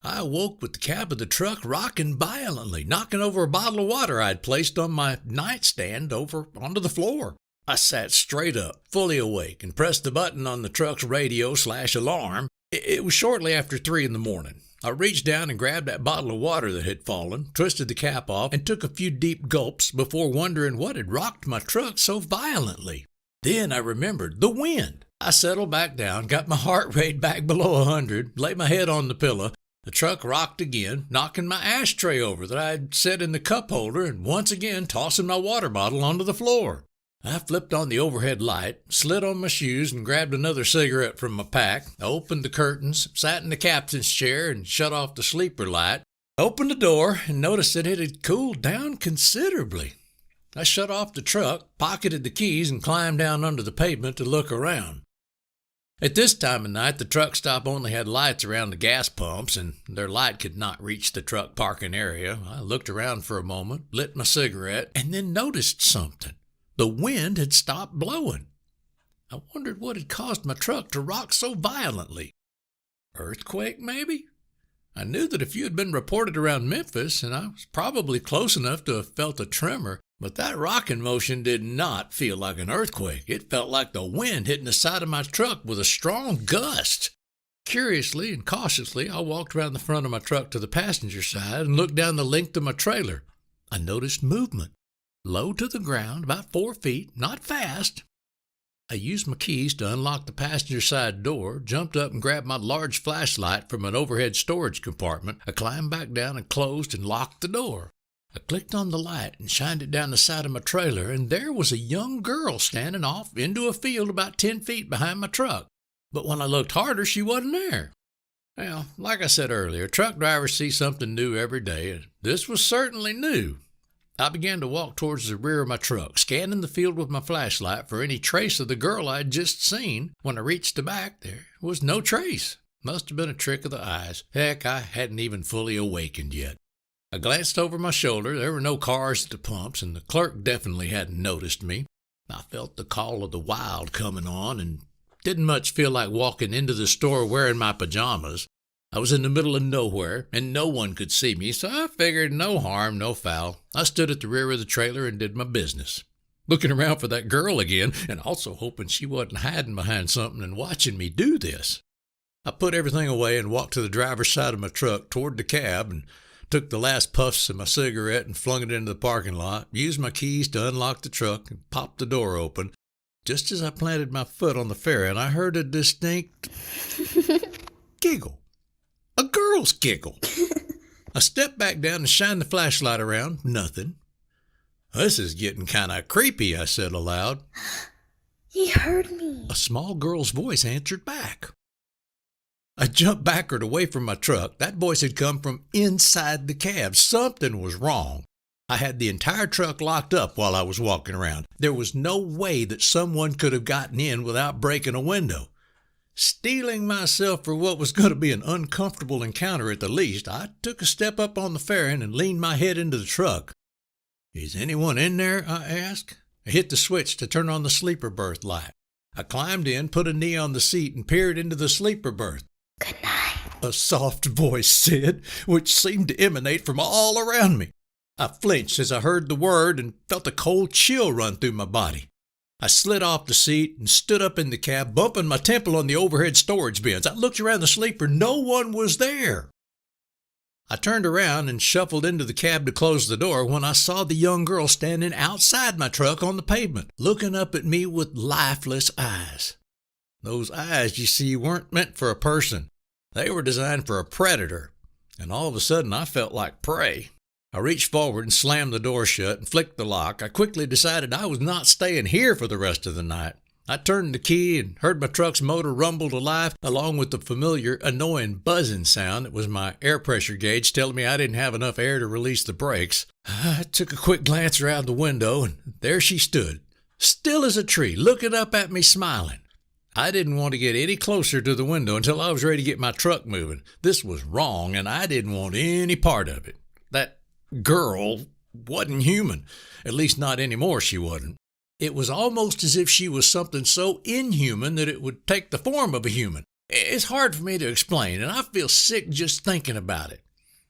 I awoke with the cab of the truck rocking violently, knocking over a bottle of water I'd placed on my nightstand over onto the floor. I sat straight up, fully awake, and pressed the button on the truck's radio/alarm. It was shortly after 3 in the morning. I reached down and grabbed that bottle of water that had fallen, twisted the cap off, and took a few deep gulps before wondering what had rocked my truck so violently. Then I remembered the wind. I settled back down, got my heart rate back below 100, laid my head on the pillow. The truck rocked again, knocking my ashtray over that I had set in the cup holder and once again tossing my water bottle onto the floor. I flipped on the overhead light, slid on my shoes, and grabbed another cigarette from my pack. I opened the curtains, sat in the captain's chair, and shut off the sleeper light. I opened the door and noticed that it had cooled down considerably. I shut off the truck, pocketed the keys, and climbed down under the pavement to look around. At this time of night, the truck stop only had lights around the gas pumps, and their light could not reach the truck parking area. I looked around for a moment, lit my cigarette, and then noticed something. The wind had stopped blowing. I wondered what had caused my truck to rock so violently. Earthquake, maybe? I knew that a few had been reported around Memphis, and I was probably close enough to have felt a tremor, but that rocking motion did not feel like an earthquake. It felt like the wind hitting the side of my truck with a strong gust. Curiously and cautiously, I walked around the front of my truck to the passenger side and looked down the length of my trailer. I noticed movement. Low to the ground, about 4 feet, not fast. I used my keys to unlock the passenger side door, jumped up and grabbed my large flashlight from an overhead storage compartment. I climbed back down and closed and locked the door. I clicked on the light and shined it down the side of my trailer, and there was a young girl standing off into a field about 10 feet behind my truck. But when I looked harder, she wasn't there. Well, like I said earlier, truck drivers see something new every day, and this was certainly new. I began to walk towards the rear of my truck, scanning the field with my flashlight for any trace of the girl I had just seen. When I reached the back, there was no trace. Must have been a trick of the eyes. Heck, I hadn't even fully awakened yet. I glanced over my shoulder. There were no cars at the pumps, and the clerk definitely hadn't noticed me. I felt the call of the wild coming on and didn't much feel like walking into the store wearing my pajamas. I was in the middle of nowhere, and no one could see me, so I figured no harm, no foul. I stood at the rear of the trailer and did my business, looking around for that girl again, and also hoping she wasn't hiding behind something and watching me do this. I put everything away and walked to the driver's side of my truck toward the cab and took the last puffs of my cigarette and flung it into the parking lot, used my keys to unlock the truck and popped the door open. Just as I planted my foot on the fairing, I heard a distinct giggle. A girl's giggle. I stepped back down and shined the flashlight around. Nothing. This is getting kind of creepy, I said aloud.
He heard me.
A small girl's voice answered back. I jumped backward away from my truck. That voice had come from inside the cab. Something was wrong. I had the entire truck locked up while I was walking around. There was no way that someone could have gotten in without breaking a window. Steeling myself for what was going to be an uncomfortable encounter at the least, I took a step up on the fairing and leaned my head into the truck. "Is anyone in there?" I asked. I hit the switch to turn on the sleeper berth light. I climbed in, put a knee on the seat, and peered into the sleeper berth.
"Good night,"
a soft voice said, which seemed to emanate from all around me. I flinched as I heard the word and felt a cold chill run through my body. I slid off the seat and stood up in the cab, bumping my temple on the overhead storage bins. I looked around the sleeper. No one was there. I turned around and shuffled into the cab to close the door when I saw the young girl standing outside my truck on the pavement, looking up at me with lifeless eyes. Those eyes, you see, weren't meant for a person. They were designed for a predator. And all of a sudden, I felt like prey. I reached forward and slammed the door shut and flicked the lock. I quickly decided I was not staying here for the rest of the night. I turned the key and heard my truck's motor rumble to life, along with the familiar, annoying buzzing sound that was my air pressure gauge telling me I didn't have enough air to release the brakes. I took a quick glance around the window, and there she stood, still as a tree, looking up at me smiling. I didn't want to get any closer to the window until I was ready to get my truck moving. This was wrong, and I didn't want any part of it. That girl wasn't human. At least not anymore, she wasn't. It was almost as if she was something so inhuman that it would take the form of a human. It's hard for me to explain, and I feel sick just thinking about it.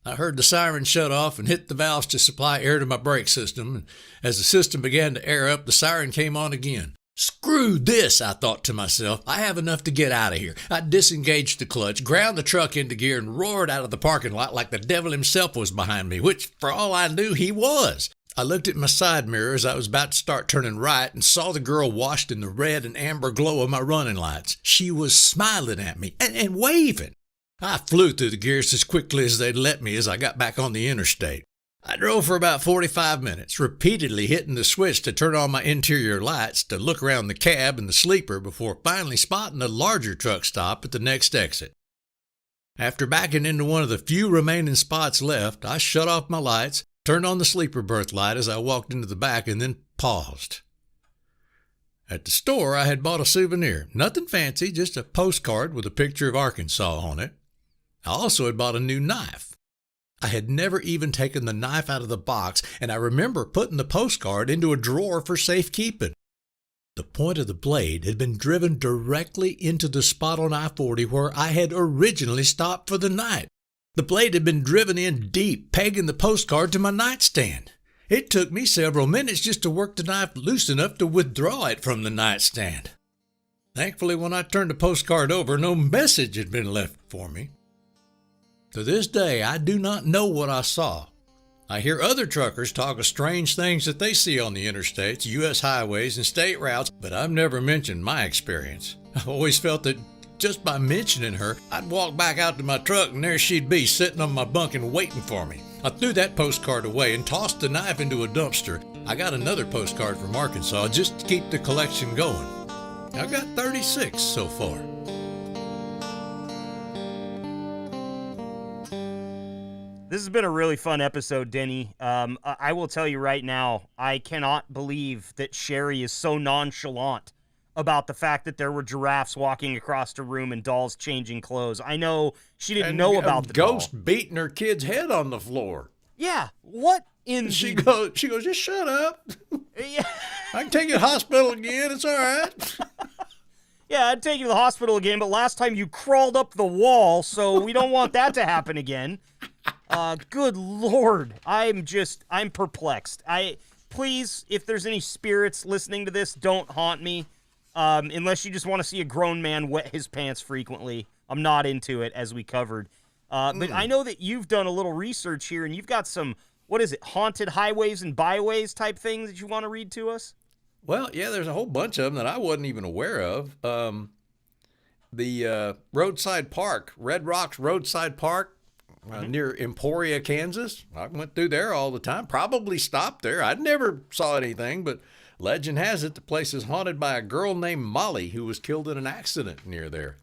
I heard the siren shut off and hit the valves to supply air to my brake system. And as the system began to air up, the siren came on again. Screw this, I thought to myself. I have enough to get out of here. I disengaged the clutch, ground the truck into gear, and roared out of the parking lot like the devil himself was behind me, which, for all I knew, he was. I looked at my side mirror as I was about to start turning right and saw the girl washed in the red and amber glow of my running lights. She was smiling at me and waving. I flew through the gears as quickly as they'd let me as I got back on the interstate. I drove for about 45 minutes, repeatedly hitting the switch to turn on my interior lights to look around the cab and the sleeper before finally spotting a larger truck stop at the next exit. After backing into one of the few remaining spots left, I shut off my lights, turned on the sleeper berth light as I walked into the back, and then paused. At the store, I had bought a souvenir. Nothing fancy, just a postcard with a picture of Arkansas on it. I also had bought a new knife. I had never even taken the knife out of the box, and I remember putting the postcard into a drawer for safekeeping. The point of the blade had been driven directly into the spot on I-40 where I had originally stopped for the night. The blade had been driven in deep, pegging the postcard to my nightstand. It took me several minutes just to work the knife loose enough to withdraw it from the nightstand. Thankfully, when I turned the postcard over, no message had been left for me. To this day, I do not know what I saw. I hear other truckers talk of strange things that they see on the interstates, U.S. highways, and state routes, but I've never mentioned my experience. I've always felt that just by mentioning her, I'd walk back out to my truck and there she'd be sitting on my bunk and waiting for me. I threw that postcard away and tossed the knife into a dumpster. I got another postcard from Arkansas just to keep the collection going. I've got 36 so far.
This has been a really fun episode, Denny. I will tell you right now, I cannot believe that Sherry is so nonchalant about the fact that there were giraffes walking across the room and dolls changing clothes. I know she didn't know about the
ghost
doll.
beating her kid's head on the floor.
Yeah, what in
She goes, just shut up.
Yeah.
I can take you to the hospital again. It's all right.
Yeah, I'd take you to the hospital again, but last time you crawled up the wall, so we don't want that to happen again. Good Lord. I'm perplexed. Please, if there's any spirits listening to this, don't haunt me. Unless you just want to see a grown man wet his pants frequently. I'm not into it, as we covered. But I know that you've done a little research here, and you've got some, haunted highways and byways type things that you want to read to us?
Well, yeah, there's a whole bunch of them that I wasn't even aware of. The Roadside Park, Red Rocks Roadside Park, near Emporia, Kansas. I went through there all the time. Probably stopped there. I never saw anything, but legend has it the place is haunted by a girl named Molly who was killed in an accident near there.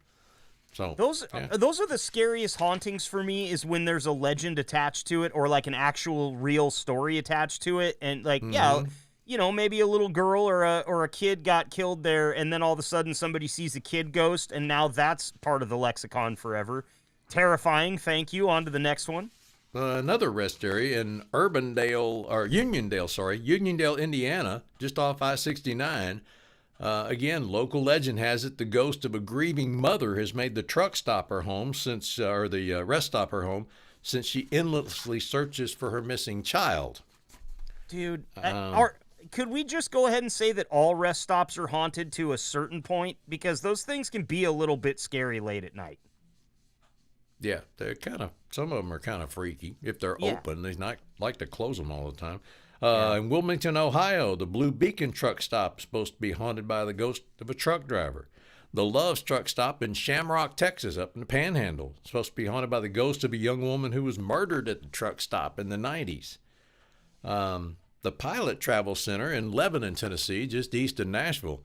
So
those are the scariest hauntings for me, is when there's a legend attached to it or like an actual real story attached to it. And like, maybe a little girl or a kid got killed there, and then all of a sudden somebody sees a kid ghost, and now that's part of the lexicon forever. Terrifying. Thank you. On to the next one.
Another rest area in Uniondale, Indiana, just off I-69. Again, local legend has it the ghost of a grieving mother has made the truck stop her home the rest stop her home since she endlessly searches for her missing child.
Dude, could we just go ahead and say that all rest stops are haunted to a certain point? Because those things can be a little bit scary late at night.
Yeah, some of them are kind of freaky. If they're open, they not like to close them all the time. In Wilmington, Ohio, the Blue Beacon truck stop is supposed to be haunted by the ghost of a truck driver. The Love's truck stop in Shamrock, Texas, up in the Panhandle, is supposed to be haunted by the ghost of a young woman who was murdered at the truck stop in the 90s. The Pilot Travel Center in Lebanon, Tennessee, just east of Nashville.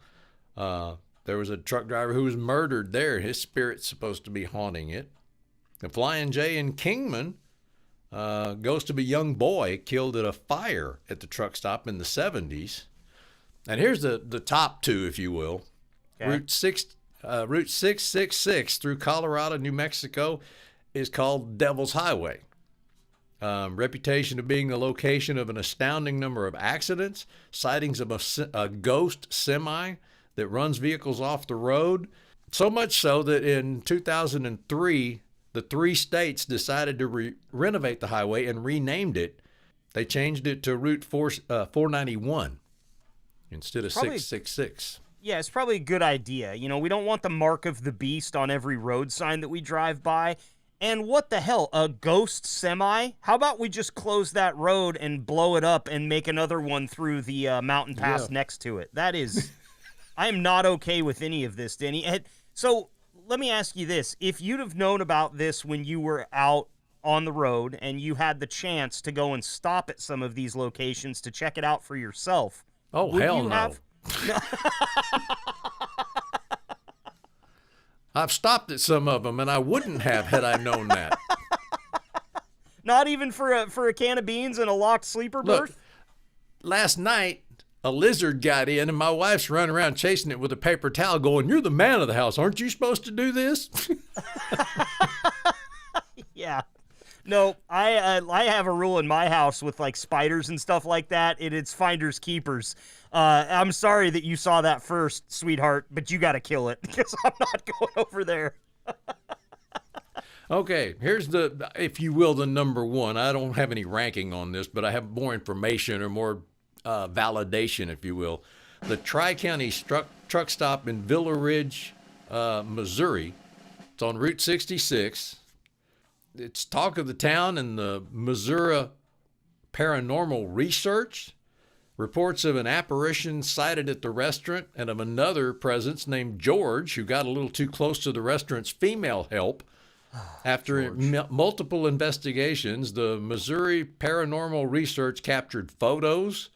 There was a truck driver who was murdered there. His spirit's supposed to be haunting it. The Flying J in Kingman, ghost of a young boy killed at a fire at the truck stop in the 70s. And here's the top two, if you will. Okay. Route 666 through Colorado, New Mexico is called Devil's Highway. Reputation of being the location of an astounding number of accidents, sightings of a ghost semi that runs vehicles off the road. So much so that in 2003, the 3 states decided to renovate the highway and renamed it. They changed it to Route 491 instead of 666.
Yeah, it's probably a good idea. We don't want the mark of the beast on every road sign that we drive by. And what the hell, a ghost semi? How about we just close that road and blow it up and make another one through the mountain pass next to it? That is, I am not okay with any of this, Denny. So let me ask you this. If you'd have known about this when you were out on the road and you had the chance to go and stop at some of these locations to check it out for yourself.
Oh, hell no. I've stopped at some of them, and I wouldn't have had I known that.
Not even for a can of beans and a locked sleeper berth?
Look, last night, a lizard got in, and my wife's running around chasing it with a paper towel going, "You're the man of the house. Aren't you supposed to do this?"
Yeah. No, I have a rule in my house with like spiders and stuff like that. It's finders keepers. I'm sorry that you saw that first, sweetheart, but you got to kill it because I'm not going over there.
Okay, here's the, if you will, the number one. I don't have any ranking on this, but I have more information or more validation, if you will. The Tri-County truck stop in Villa Ridge, Missouri. It's on Route 66. It's talk of the town and the Missouri Paranormal Research. Reports of an apparition sighted at the restaurant and of another presence named George, who got a little too close to the restaurant's female help. After multiple investigations, the Missouri Paranormal Research captured photos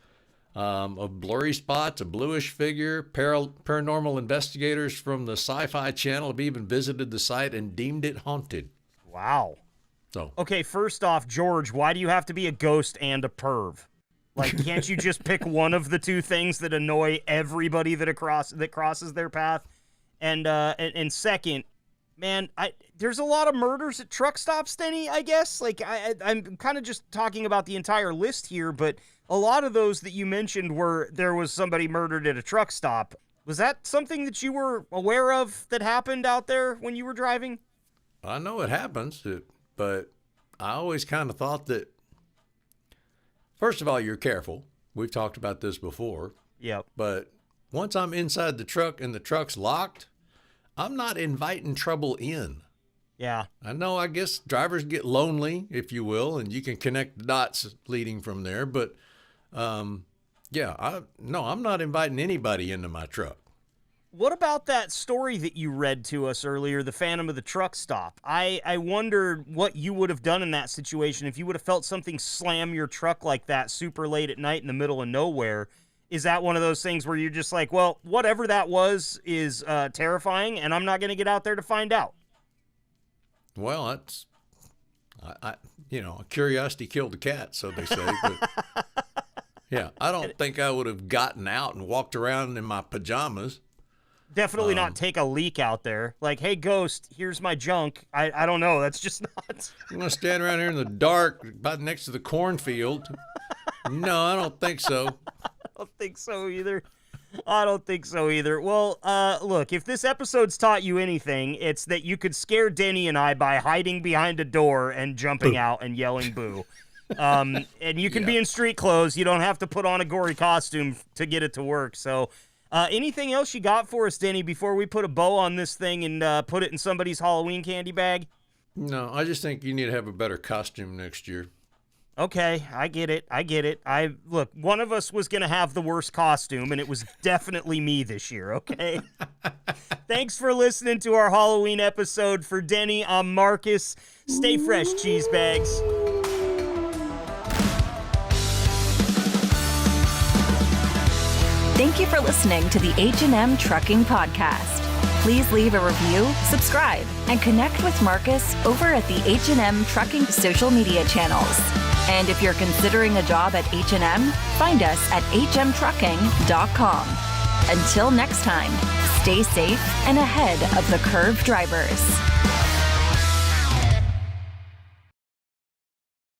of blurry spots, a bluish figure. Paranormal investigators from the Sci-Fi Channel have even visited the site and deemed it haunted.
Wow.
So,
okay, first off, George, why do you have to be a ghost and a perv? Like, can't you just pick one of the two things that annoy everybody that crosses their path? And second, man, there's a lot of murders at truck stops, Denny, I guess. Like, I'm kind of just talking about the entire list here, but a lot of those that you mentioned there was somebody murdered at a truck stop. Was that something that you were aware of that happened out there when you were driving?
I know it happens, but I always kind of thought that, first of all, you're careful. We've talked about this before.
Yep.
But once I'm inside the truck and the truck's locked, I'm not inviting trouble in.
Yeah.
I know, I guess drivers get lonely, if you will, and you can connect the dots leading from there. But, I'm not inviting anybody into my truck.
What about that story that you read to us earlier, the Phantom of the Truck Stop? I wondered what you would have done in that situation if you would have felt something slam your truck like that super late at night in the middle of nowhere. Is that one of those things where you're just like, well, whatever that was is terrifying, and I'm not going to get out there to find out?
Well, that's, curiosity killed the cat, so they say. But, yeah, I don't think I would have gotten out and walked around in my pajamas.
Definitely not take a leak out there. Like, hey, ghost, here's my junk. I don't know. That's just not.
I'm going to stand around here in the dark about next to the cornfield. No, I don't think so.
I don't think so either. Well, look, if this episode's taught you anything, it's that you could scare Denny and I by hiding behind a door and jumping out and yelling boo. And you can be in street clothes. You don't have to put on a gory costume to get it to work. So anything else you got for us, Denny, before we put a bow on this thing and put it in somebody's Halloween candy bag?
No, I just think you need to have a better costume next year.
Okay, I get it. Look, one of us was going to have the worst costume, and it was definitely me this year, okay? Thanks for listening to our Halloween episode. For Denny, I'm Marcus. Stay fresh, cheese bags.
Thank you for listening to the H&M Trucking Podcast. Please leave a review, subscribe, and connect with Marcus over at the H&M Trucking social media channels. And if you're considering a job at H&M, find us at hmtrucking.com. Until next time, stay safe and ahead of the curve drivers.